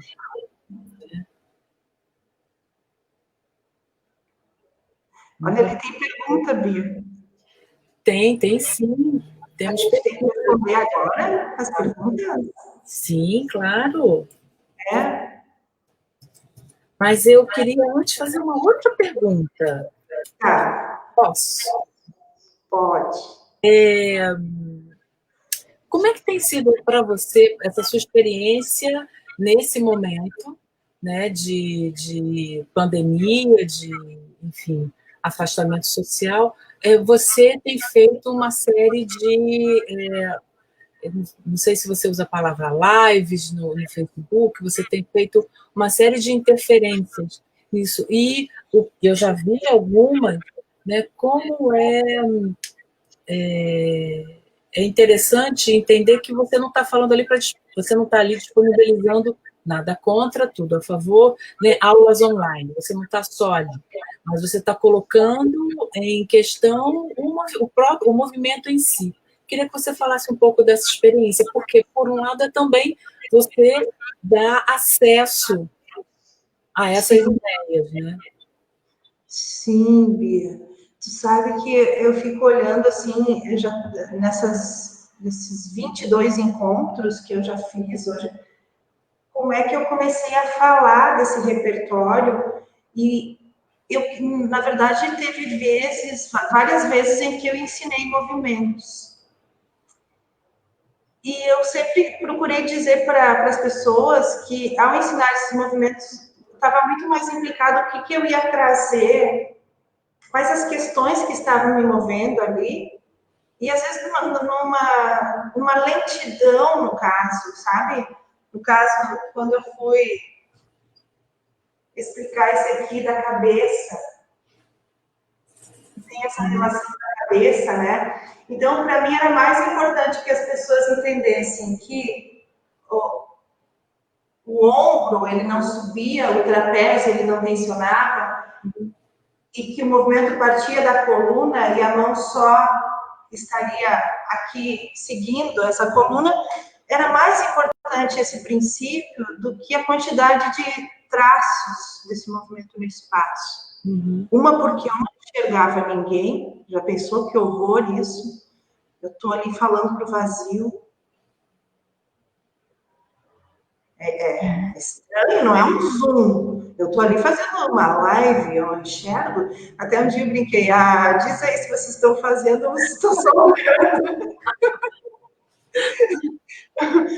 Olha, ali tem pergunta, Bia. Tem sim. Temos tem que responder agora as perguntas? Sim, claro. É. Mas eu queria antes fazer uma outra pergunta. Tá. Posso? Pode. Como é que tem sido para você essa sua experiência nesse momento, né, de pandemia, de, enfim, afastamento social? Você tem feito uma série de, não sei se você usa a palavra lives no Facebook, você tem feito uma série de interferências nisso. E eu já vi algumas, né, como é interessante entender que você não está falando ali você não está ali disponibilizando nada contra, tudo a favor, né, aulas online. Você não está só ali, mas você está colocando em questão o movimento em si. Queria que você falasse um pouco dessa experiência, porque, por um lado, é também você dá acesso a essas ideias, né? Sim, Bia. Tu sabe que eu fico olhando assim, nesses 22 encontros que eu já fiz hoje, como é que eu comecei a falar desse repertório e eu, na verdade, teve várias vezes em que eu ensinei movimentos. E eu sempre procurei dizer para as pessoas que, ao ensinar esses movimentos, estava muito mais implicado o que eu ia trazer, quais as questões que estavam me movendo ali, e às vezes numa lentidão, no caso, sabe? No caso, quando eu fui explicar esse aqui da cabeça, tem essa relação da cabeça, né? Então, para mim, era mais importante que as pessoas entendessem que o ombro, ele não subia, o trapézio, ele não tensionava, e que o movimento partia da coluna e a mão só estaria aqui seguindo essa coluna, era mais importante esse princípio do que a quantidade de traços desse movimento no espaço. Uma, porque eu não enxergava ninguém, já pensou que horror isso? Eu estou ali falando para o vazio. É estranho, não é um Zoom. Eu estou ali fazendo uma live, eu enxergo. Até um dia eu brinquei, diz aí se vocês estão fazendo ou se estão só olhando.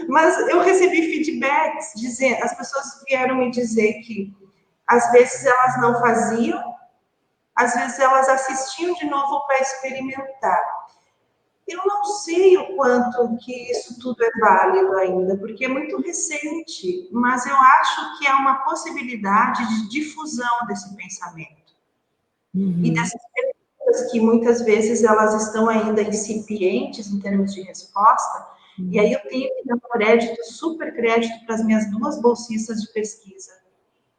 Mas eu recebi feedbacks, as pessoas vieram me dizer que às vezes elas não faziam, às vezes elas assistiam de novo para experimentar. Eu não sei o quanto que isso tudo é válido ainda, porque é muito recente, mas eu acho que é uma possibilidade de difusão desse pensamento. E dessas perguntas que muitas vezes elas estão ainda incipientes em termos de resposta, e aí eu tenho que dar crédito, super crédito para as minhas 2 bolsistas de pesquisa.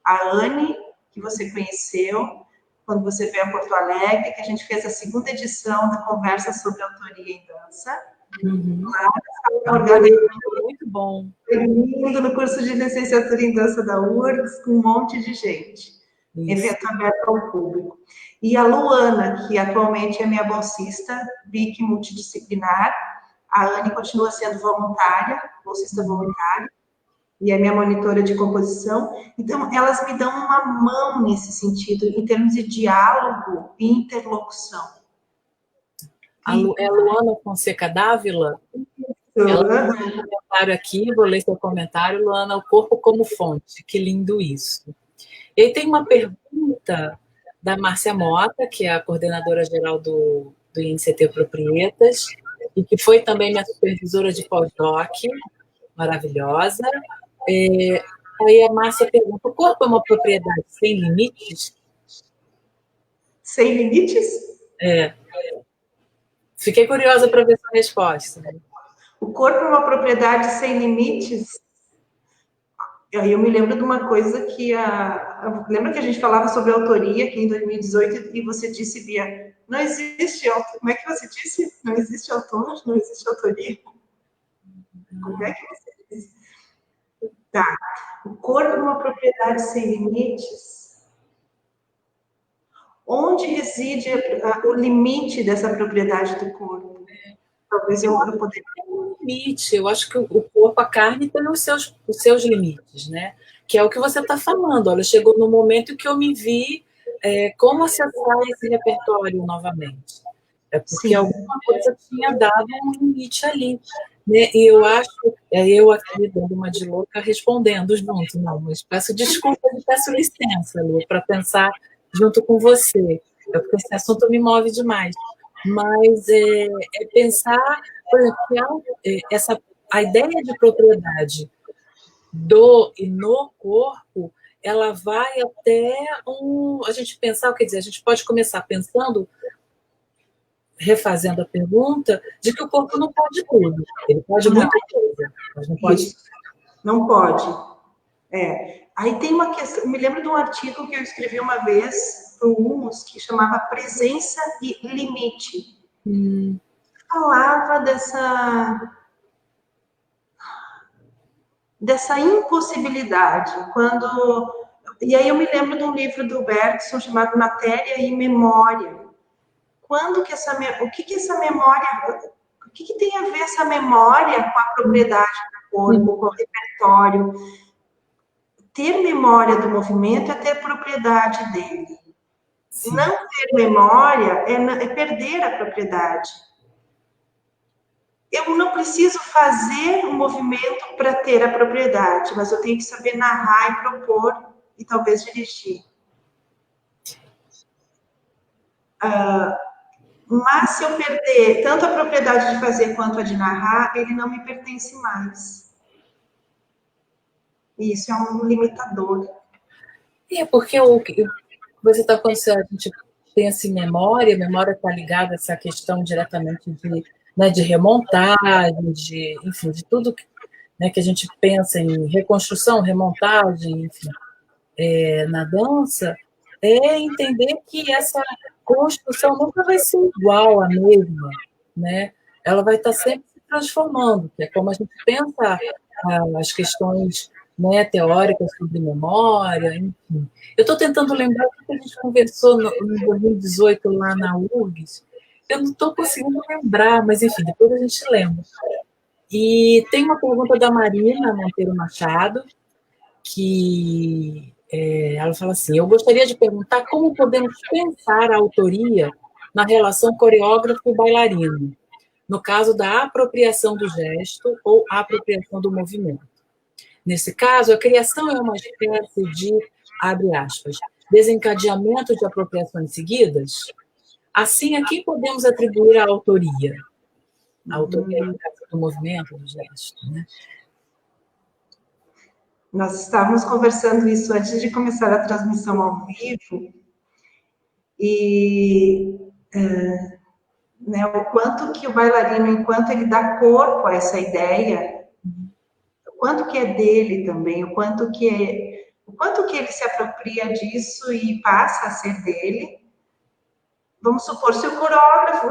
A Anne, que você conheceu, quando você veio a Porto Alegre, que a gente fez a 2ª edição da conversa sobre autoria em dança. Lá, muito bom. Lindo, no curso de licenciatura em dança da URGS, com um monte de gente. Evento aberto ao público. E a Luana, que atualmente é minha bolsista, BIC multidisciplinar. A Anne continua sendo voluntária, bolsista voluntária, e é minha monitora de composição. Então, elas me dão uma mão nesse sentido, em termos de diálogo e interlocução. É a Luana Fonseca Dávila? Ela tem um comentário aqui, vou ler seu comentário. Luana, o corpo como fonte. Que lindo isso. E aí tem uma pergunta da Márcia Mota, que é a coordenadora geral do INCT Proprietas, e que foi também minha supervisora de pós-doc, maravilhosa. Aí a Márcia pergunta, o corpo é uma propriedade sem limites? Sem limites? Fiquei curiosa para ver sua resposta. O corpo é uma propriedade sem limites? Eu me lembro de uma coisa que lembra que a gente falava sobre autoria aqui em 2018 e você disse, Bia, não existe, como é que você disse? Não existe autor, não existe autoria. Como é que você disse? Tá. O corpo é uma propriedade sem limites? Onde reside o limite dessa propriedade do corpo? Talvez eu poderia... limite. Eu acho que o corpo, a carne, tem os seus limites, né? Que é o que você está falando. Olha, chegou no momento que eu me vi como acessar esse repertório novamente. É porque Sim. Alguma coisa tinha dado um limite ali. Né? E eu acho, eu aqui dando uma de louca respondendo junto, não, mas peço desculpa e peço licença, Lu, para pensar junto com você. Porque esse assunto me move demais. Mas é pensar, por exemplo, a ideia de propriedade do e no corpo, ela vai até a gente pensar, quer dizer, a gente pode começar pensando, refazendo a pergunta, de que o corpo não pode tudo. Ele pode muita coisa, mas não pode. Isso. Não pode. Aí tem uma questão, me lembro de um artigo que eu escrevi uma vez para o Humus, que chamava Presença e Limite. Falava dessa impossibilidade, e aí eu me lembro de um livro do Bergson chamado Matéria e Memória. O que essa memória, o que tem a ver essa memória com a propriedade do corpo, com o repertório? Ter memória do movimento é ter propriedade dele. Sim. Não ter memória é perder a propriedade. Eu não preciso fazer um movimento para ter a propriedade, mas eu tenho que saber narrar e propor e talvez dirigir. Mas se eu perder tanto a propriedade de fazer quanto a de narrar, ele não me pertence mais. E isso é um limitador. Porque o que você está falando, se a gente pensa em memória, a memória está ligada a essa questão diretamente de remontagem, enfim, de tudo que a gente pensa em reconstrução, remontagem, enfim, na dança, é entender que essa construção nunca vai ser igual à mesma, né? Ela vai estar sempre se transformando, que é como a gente pensa as questões teóricas sobre memória, enfim. Eu estou tentando lembrar o que a gente conversou em 2018 lá na URGS. Eu não estou conseguindo lembrar, mas enfim, depois a gente lembra. E tem uma pergunta da Marina Monteiro Machado, que ela fala assim, eu gostaria de perguntar como podemos pensar a autoria na relação coreógrafo e bailarino, no caso da apropriação do gesto ou apropriação do movimento. Nesse caso, a criação é uma espécie de, abre aspas, desencadeamento de apropriações seguidas, assim, a quem podemos atribuir a autoria? A autoria, no caso, do movimento, do gesto, né? Nós estávamos conversando isso antes de começar a transmissão ao vivo, e né, o quanto que o bailarino, enquanto ele dá corpo a essa ideia, o quanto que é dele também, o quanto que ele se apropria disso e passa a ser dele. Vamos supor, se o coreógrafo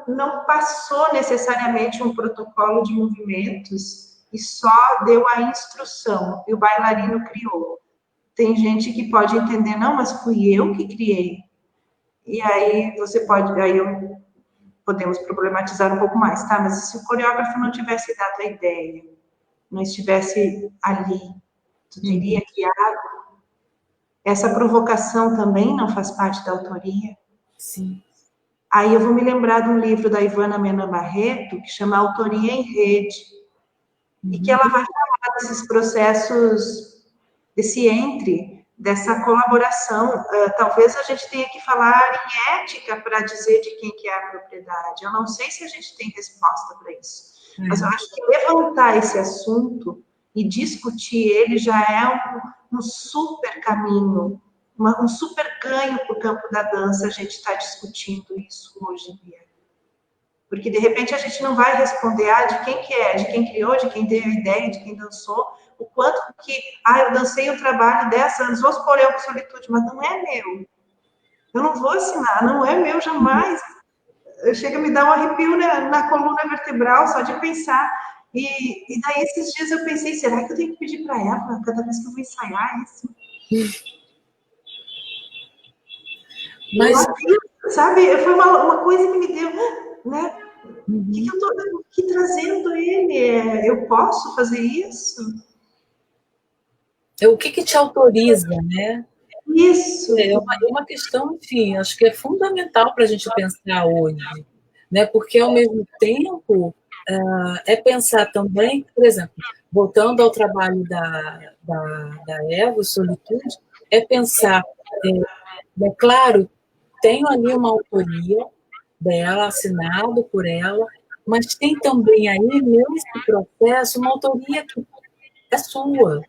não passou necessariamente um protocolo de movimentos e só deu a instrução, e o bailarino criou. Tem gente que pode entender, não, mas fui eu que criei. E aí podemos problematizar um pouco mais, tá? Mas se o coreógrafo não tivesse dado a ideia, não estivesse ali, tu teria criado? Essa provocação também não faz parte da autoria? Sim. Aí eu vou me lembrar de um livro da Ivana Mena Barreto, que chama Autoria em Rede, e que ela vai falar desses processos, dessa colaboração. Talvez a gente tenha que falar em ética para dizer de quem que é a propriedade. Eu não sei se a gente tem resposta para isso, mas eu acho que levantar esse assunto e discutir ele já é um super caminho, um super ganho para o campo da dança, a gente está discutindo isso hoje em dia. Porque, de repente, a gente não vai responder, de quem que é, de quem criou, de quem deu a ideia, de quem dançou, o quanto que, eu dancei o trabalho 10 anos, vou supor eu com solitude, mas não é meu. Eu não vou assinar, não é meu jamais. Chega a me dar um arrepio na coluna vertebral só de pensar. E daí, esses dias eu pensei, será que eu tenho que pedir para ela, cada vez que eu vou ensaiar isso? Mas, sabe, foi uma coisa que me deu, né? Que eu estou aqui trazendo ele? Eu posso fazer isso? o que te autoriza, né? Isso. É uma questão, enfim, acho que é fundamental para a gente pensar hoje, né? Porque, ao mesmo tempo, é pensar também, por exemplo, voltando ao trabalho da Eva, Solitude, é pensar, claro, tenho ali uma autoria dela, assinado por ela, mas tem também aí, nesse processo, uma autoria que é sua,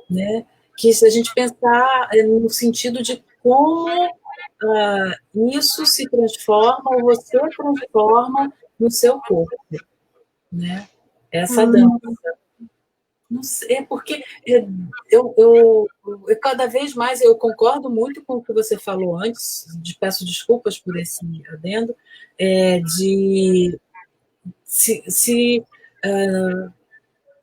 né? Que se a gente pensar no sentido de como isso se transforma, ou você transforma no seu corpo, né? Essa dança. Não sei, porque eu cada vez mais eu concordo muito com o que você falou antes, peço desculpas por esse adendo, de se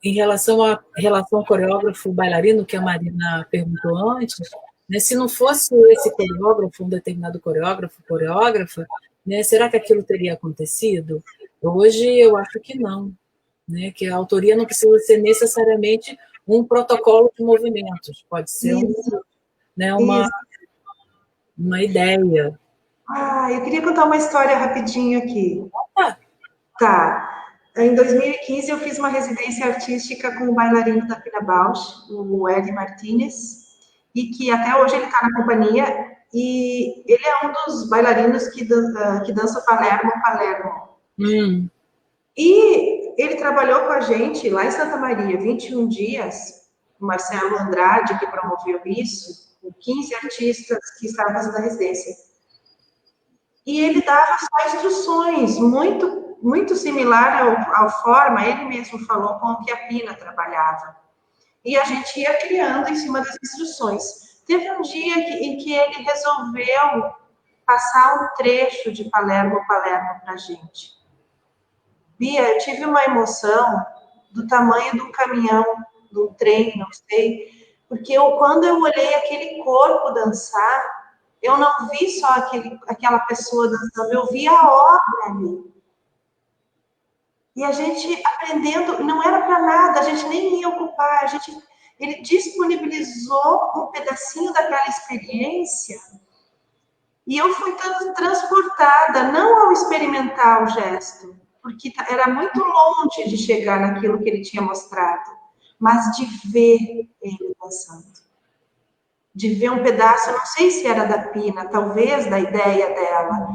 em relação à relação coreógrafo-bailarino, que a Marina perguntou antes, né, se não fosse esse coreógrafo, um determinado coreógrafo, coreógrafa, né, será que aquilo teria acontecido? Hoje eu acho que não, né, que a autoria não precisa ser necessariamente um protocolo de movimentos, pode ser uma ideia. Eu queria contar uma história rapidinho aqui. Tá. Em 2015, eu fiz uma residência artística com o bailarino da Pina Bausch, o Ed Martinez, e que até hoje ele está na companhia, e ele é um dos bailarinos que dança Palermo. E ele trabalhou com a gente lá em Santa Maria, 21 dias, o Marcelo Andrade, que promoveu isso, com 15 artistas que estavam fazendo a residência. E ele dava só instruções, muito similar ao forma, ele mesmo falou, com o que a Pina trabalhava. E a gente ia criando em cima das instruções. Teve um dia em que ele resolveu passar um trecho de Palermo para a gente. Bia, eu tive uma emoção do tamanho de um caminhão, de um trem, não sei, porque quando eu olhei aquele corpo dançar, eu não vi só aquela pessoa dançando, eu vi a obra ali. E a gente aprendendo, não era para nada, a gente nem ia ocupar, ele disponibilizou um pedacinho daquela experiência e eu fui transportada, não ao experimentar o gesto, porque era muito longe de chegar naquilo que ele tinha mostrado, mas de ver ele dançando. de ver um pedaço, não sei se era da Pina, talvez da ideia dela,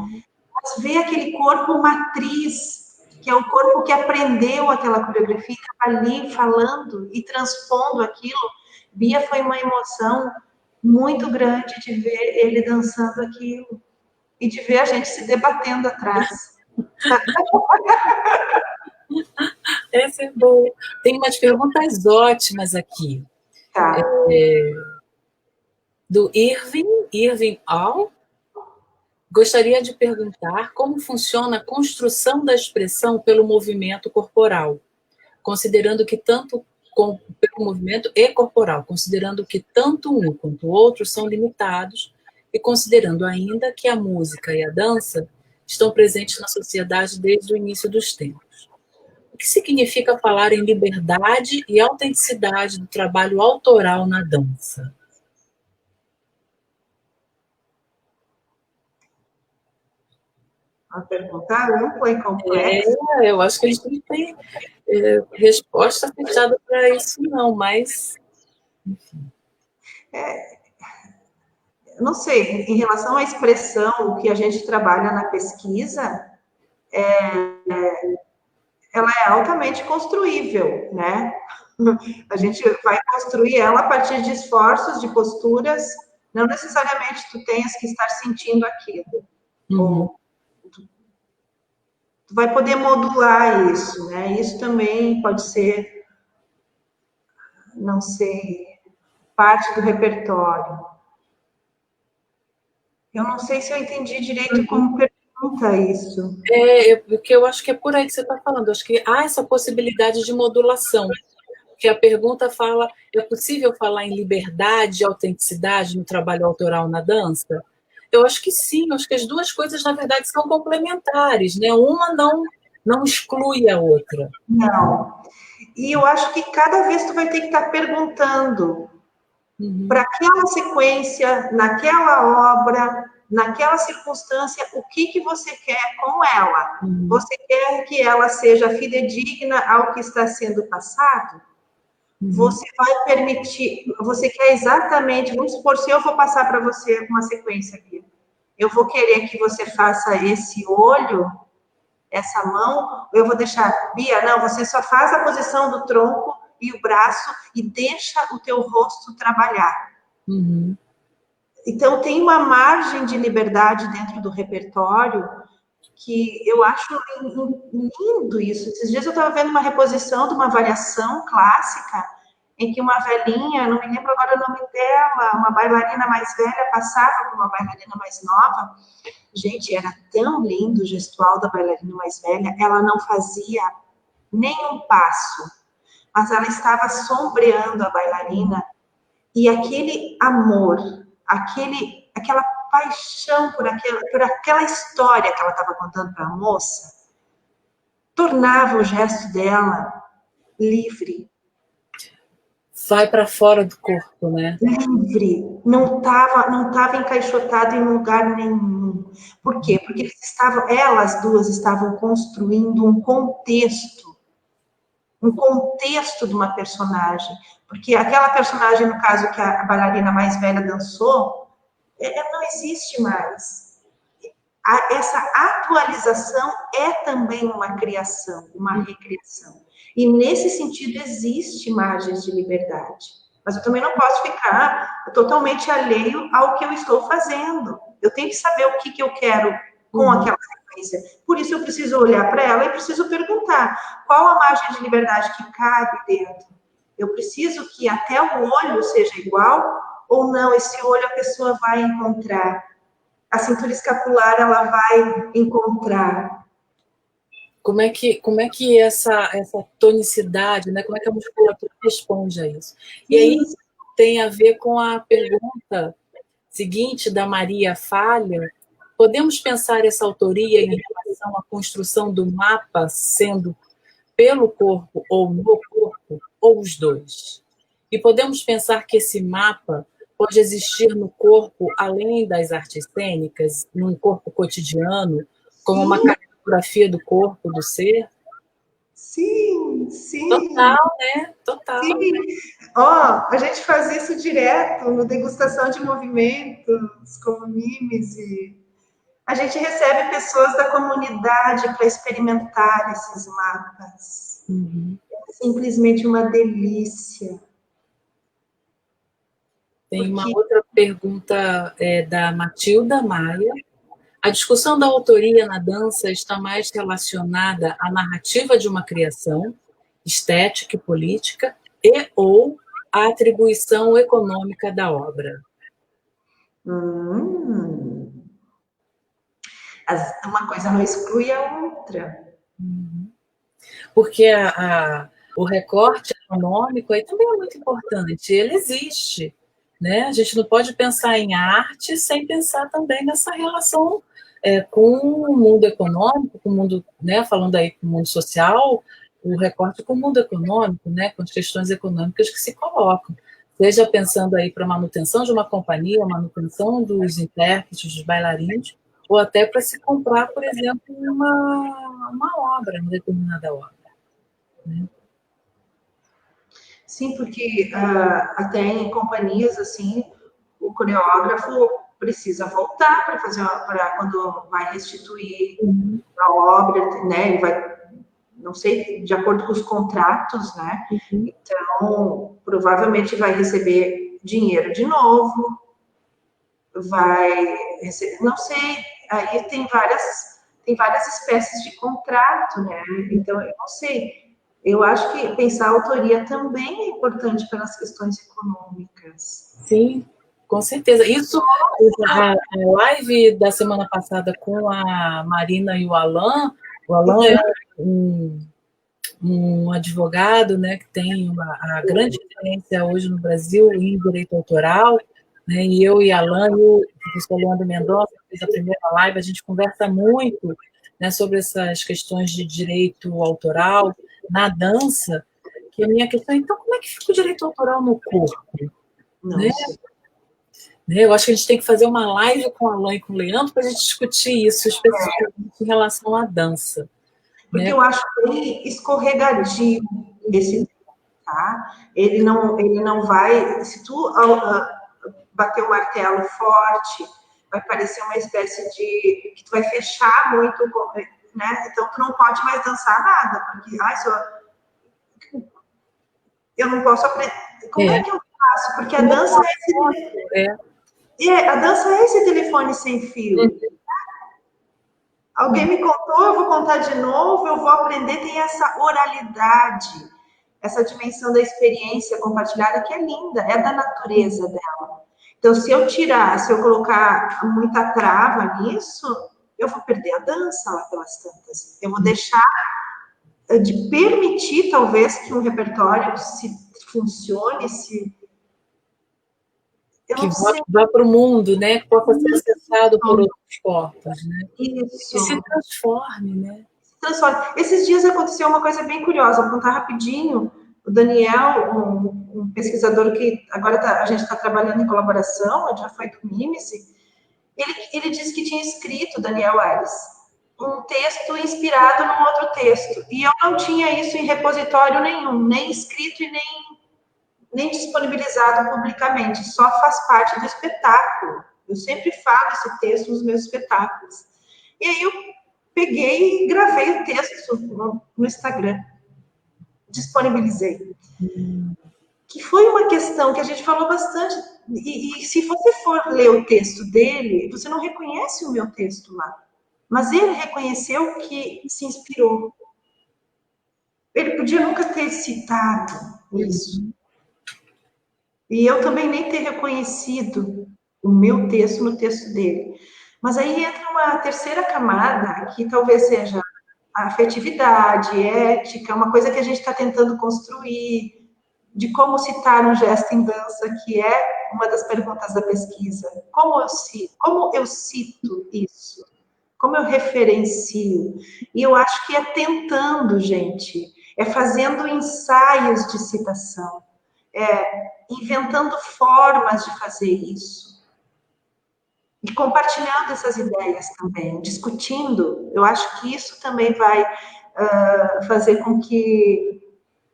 mas ver aquele corpo matriz, que é o corpo que aprendeu aquela coreografia, estava ali falando e transpondo aquilo. Bia, foi uma emoção muito grande de ver ele dançando aquilo e de ver a gente se debatendo atrás. Essa é boa. Tem umas perguntas ótimas aqui. Tá. Do Irving All. Gostaria de perguntar como funciona a construção da expressão pelo movimento corporal, considerando que tanto pelo movimento e corporal, considerando que tanto um quanto o outro são limitados e considerando ainda que a música e a dança estão presentes na sociedade desde o início dos tempos. O que significa falar em liberdade e autenticidade do trabalho autoral na dança? Uma pergunta ampla e complexa. Eu acho que a gente não tem resposta fechada para isso, não, mas enfim. Não sei, em relação à expressão, o que a gente trabalha na pesquisa, ela é altamente construível, né? A gente vai construir ela a partir de esforços, de posturas, não necessariamente tu tenhas que estar sentindo aquilo. Ou tu vai poder modular isso, né? Isso também pode ser, não sei, parte do repertório. Eu não sei se eu entendi direito como pergunta isso. Porque eu acho que é por aí que você está falando. Eu acho que há essa possibilidade de modulação. Que a pergunta fala, é possível falar em liberdade e autenticidade no trabalho autoral na dança? Eu acho que sim, eu acho que as duas coisas, na verdade, são complementares, né? Uma não exclui a outra. Não. E eu acho que cada vez tu vai ter que estar perguntando para aquela sequência, naquela obra, naquela circunstância, o que você quer com ela? Você quer que ela seja fidedigna ao que está sendo passado? Você vai permitir, você quer exatamente, vamos supor, se eu vou passar para você uma sequência aqui, eu vou querer que você faça esse olho, essa mão, eu vou deixar, Bia, não, você só faz a posição do tronco e o braço e deixa o teu rosto trabalhar. Então, tem uma margem de liberdade dentro do repertório que eu acho lindo isso. Esses dias eu estava vendo uma reposição de uma variação clássica em que uma velhinha, não me lembro agora o nome dela, uma bailarina mais velha passava por uma bailarina mais nova. Gente, era tão lindo o gestual da bailarina mais velha, ela não fazia nenhum passo, mas ela estava sombreando a bailarina e aquele amor, aquela paixão por aquela história que ela estava contando para a moça, tornava o gesto dela livre. Vai para fora do corpo, né? Livre, não tava encaixotado em lugar nenhum. Por quê? Porque elas duas estavam construindo um contexto de uma personagem. Porque aquela personagem, no caso que a bailarina mais velha dançou, não existe mais. Essa atualização é também uma criação, uma recriação. E nesse sentido existe margens de liberdade. Mas eu também não posso ficar totalmente alheio ao que eu estou fazendo. Eu tenho que saber o que eu quero com aquela sequência. Por isso eu preciso olhar para ela e preciso perguntar qual a margem de liberdade que cabe dentro. Eu preciso que até o olho seja igual ou não? Esse olho a pessoa vai encontrar. A cintura escapular ela vai encontrar. Como é que essa tonicidade, né? Como é que a musculatura responde a isso? E aí tem a ver com a pergunta seguinte da Maria Falha. Podemos pensar essa autoria em relação à construção do mapa sendo pelo corpo ou no corpo, ou os dois? E podemos pensar que esse mapa pode existir no corpo, além das artes cênicas, num corpo cotidiano, como uma cartografia do corpo, do ser? Sim, sim. Total, né? Total. Sim. Ó, a gente faz isso direto no degustação de movimentos, com mimes, e a gente recebe pessoas da comunidade para experimentar esses mapas. Uhum. É simplesmente uma delícia. Tem uma outra pergunta da Matilda Maia. A discussão da autoria na dança está mais relacionada à narrativa de uma criação, estética e política, e ou à atribuição econômica da obra. Uma coisa não exclui a outra. Porque o recorte econômico aí também é muito importante, ele existe. Né? A gente não pode pensar em arte sem pensar também nessa relação com o mundo econômico, com o mundo, né, falando aí com o mundo social, o recorte com o mundo econômico, né, com as questões econômicas que se colocam, seja pensando aí para a manutenção de uma companhia, a manutenção dos intérpretes, dos bailarinos, ou até para se comprar, por exemplo, uma obra, uma determinada obra. Né? Sim, porque até em companhias assim, o coreógrafo precisa voltar para fazer para quando vai restituir a obra, né? Ele vai, não sei, de acordo com os contratos, né? Então, provavelmente vai receber dinheiro de novo, vai receber, não sei, aí tem várias espécies de contrato, né? Então, eu não sei. Eu acho que pensar a autoria também é importante pelas questões econômicas. Sim, com certeza. Isso, a live da semana passada com a Marina e o Alan é um advogado, né, que tem a grande experiência hoje no Brasil em direito autoral, né, e eu e Alan e o professor Leandro Mendonça, que fez a primeira live, a gente conversa muito, né, sobre essas questões de direito autoral na dança, que a minha questão é, então, como é que fica o direito autoral no corpo? Não né? sei. Eu acho que a gente tem que fazer uma live com a Alain e com o Leandro para a gente discutir isso, especificamente em relação à dança. Porque eu acho bem escorregadio esse, tá? Ele não vai, se tu bater o martelo forte, vai parecer uma espécie de que tu vai fechar muito, né? Então tu não pode mais dançar nada, porque eu não posso aprender. Como é que eu faço? Porque a dança é esse telefone sem fio. Alguém me contou, eu vou contar de novo, eu vou aprender, tem essa oralidade, essa dimensão da experiência compartilhada que é linda, é da natureza dela. Então, se eu colocar muita trava nisso, eu vou perder a dança lá pelas tantas. Eu vou deixar de permitir, talvez, que um repertório se funcione, que vá para o mundo, né? Que possa ser acessado por outros corpos, né? Isso. E se transforme, né? Se transforme. Esses dias aconteceu uma coisa bem curiosa, vou contar rapidinho. O Daniel, um pesquisador que agora a gente está trabalhando em colaboração, ele já foi do MIMES, ele disse que tinha escrito, Daniel Aires, um texto inspirado num outro texto. E eu não tinha isso em repositório nenhum, nem escrito e nem disponibilizado publicamente, só faz parte do espetáculo. Eu sempre falo esse texto nos meus espetáculos. E aí eu peguei e gravei o texto no Instagram, disponibilizei. Que foi uma questão que a gente falou bastante. E se você for ler o texto dele, você não reconhece o meu texto lá. Mas ele reconheceu que se inspirou. Ele podia nunca ter citado isso. E eu também nem ter reconhecido o meu texto no texto dele. Mas aí entra uma terceira camada, que talvez seja a afetividade, ética, uma coisa que a gente está tentando construir, de como citar um gesto em dança, que é uma das perguntas da pesquisa. Como eu cito isso? Como eu referencio? E eu acho que é tentando, gente, é fazendo ensaios de citação, inventando formas de fazer isso. E compartilhando essas ideias também, discutindo. Eu acho que isso também vai fazer com que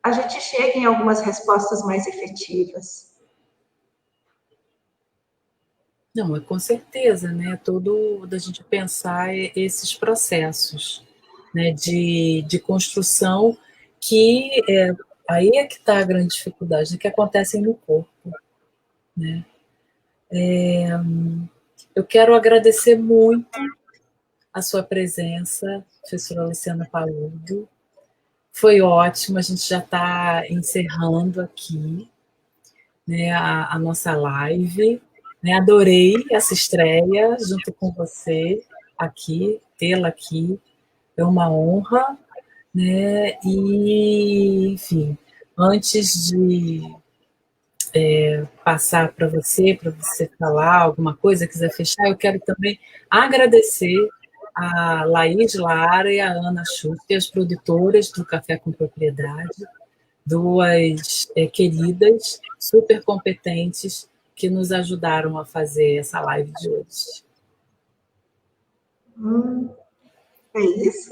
a gente chegue em algumas respostas mais efetivas. Não, é com certeza, né? Todo da gente pensar esses processos, né, de construção que aí é que está a grande dificuldade, que acontecem no corpo, né? Eu quero agradecer muito a sua presença, professora Luciana Paludo. Foi ótimo, a gente já está encerrando aqui, né, a nossa live. Né, adorei essa estreia junto com você aqui, tê-la aqui, é uma honra. Né? E, enfim, antes de passar para você falar alguma coisa, quiser fechar, eu quero também agradecer a Laís Lara e a Ana Schuster, as produtoras do Café com Propriedade, duas queridas, super competentes, que nos ajudaram a fazer essa live de hoje. É isso?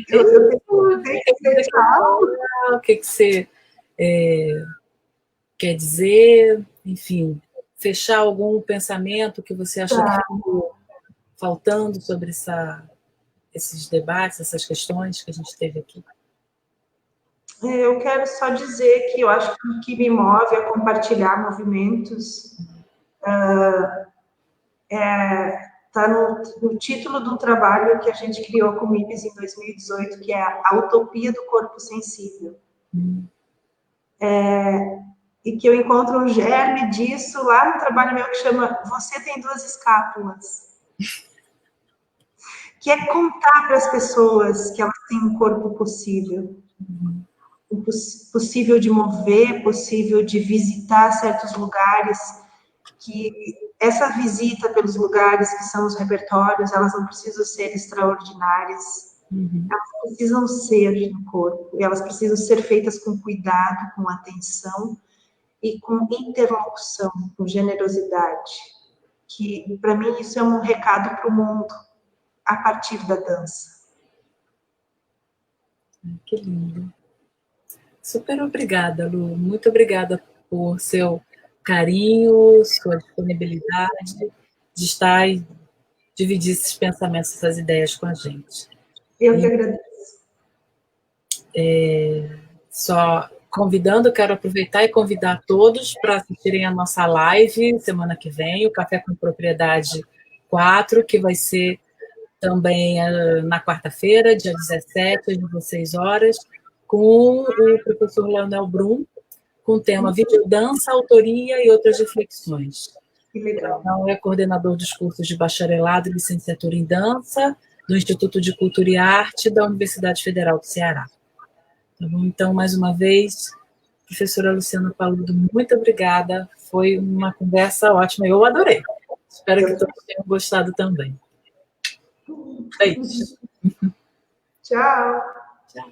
Eu tenho que dizer tchau. O que você quer dizer? Enfim, fechar algum pensamento que você acha que ficou faltando sobre esses debates, essas questões que a gente teve aqui? Eu quero só dizer que eu acho que o que me move a compartilhar movimentos está no título de um trabalho que a gente criou com o MIPS em 2018, que é a Utopia do Corpo Sensível. E que eu encontro um germe disso lá no trabalho meu que chama Você Tem Duas Escápulas. Que é contar para as pessoas que elas têm um corpo possível. Possível de mover, possível de visitar certos lugares, que essa visita pelos lugares que são os repertórios, elas não precisam ser extraordinárias, elas precisam ser no corpo, e elas precisam ser feitas com cuidado, com atenção e com interlocução, com generosidade, que para mim isso é um recado para o mundo, a partir da dança. Que lindo. Super obrigada, Lu. Muito obrigada por seu carinho, sua disponibilidade de estar e dividir esses pensamentos, essas ideias com a gente. Eu que agradeço. Só convidando, quero aproveitar e convidar todos para assistirem a nossa live semana que vem, o Café com Propriedade 4, que vai ser também na quarta-feira, dia 17, às 16 horas, com o professor Leonel Brum, com o tema Videodança, Autoria e Outras Reflexões. Que legal. Então, é coordenador dos cursos de bacharelado e licenciatura em dança do Instituto de Cultura e Arte da Universidade Federal do Ceará. Tá bom? Então, mais uma vez, professora Luciana Paludo, muito obrigada. Foi uma conversa ótima, eu adorei. Espero que todos tenham gostado também. Beijo. Tchau. Tchau.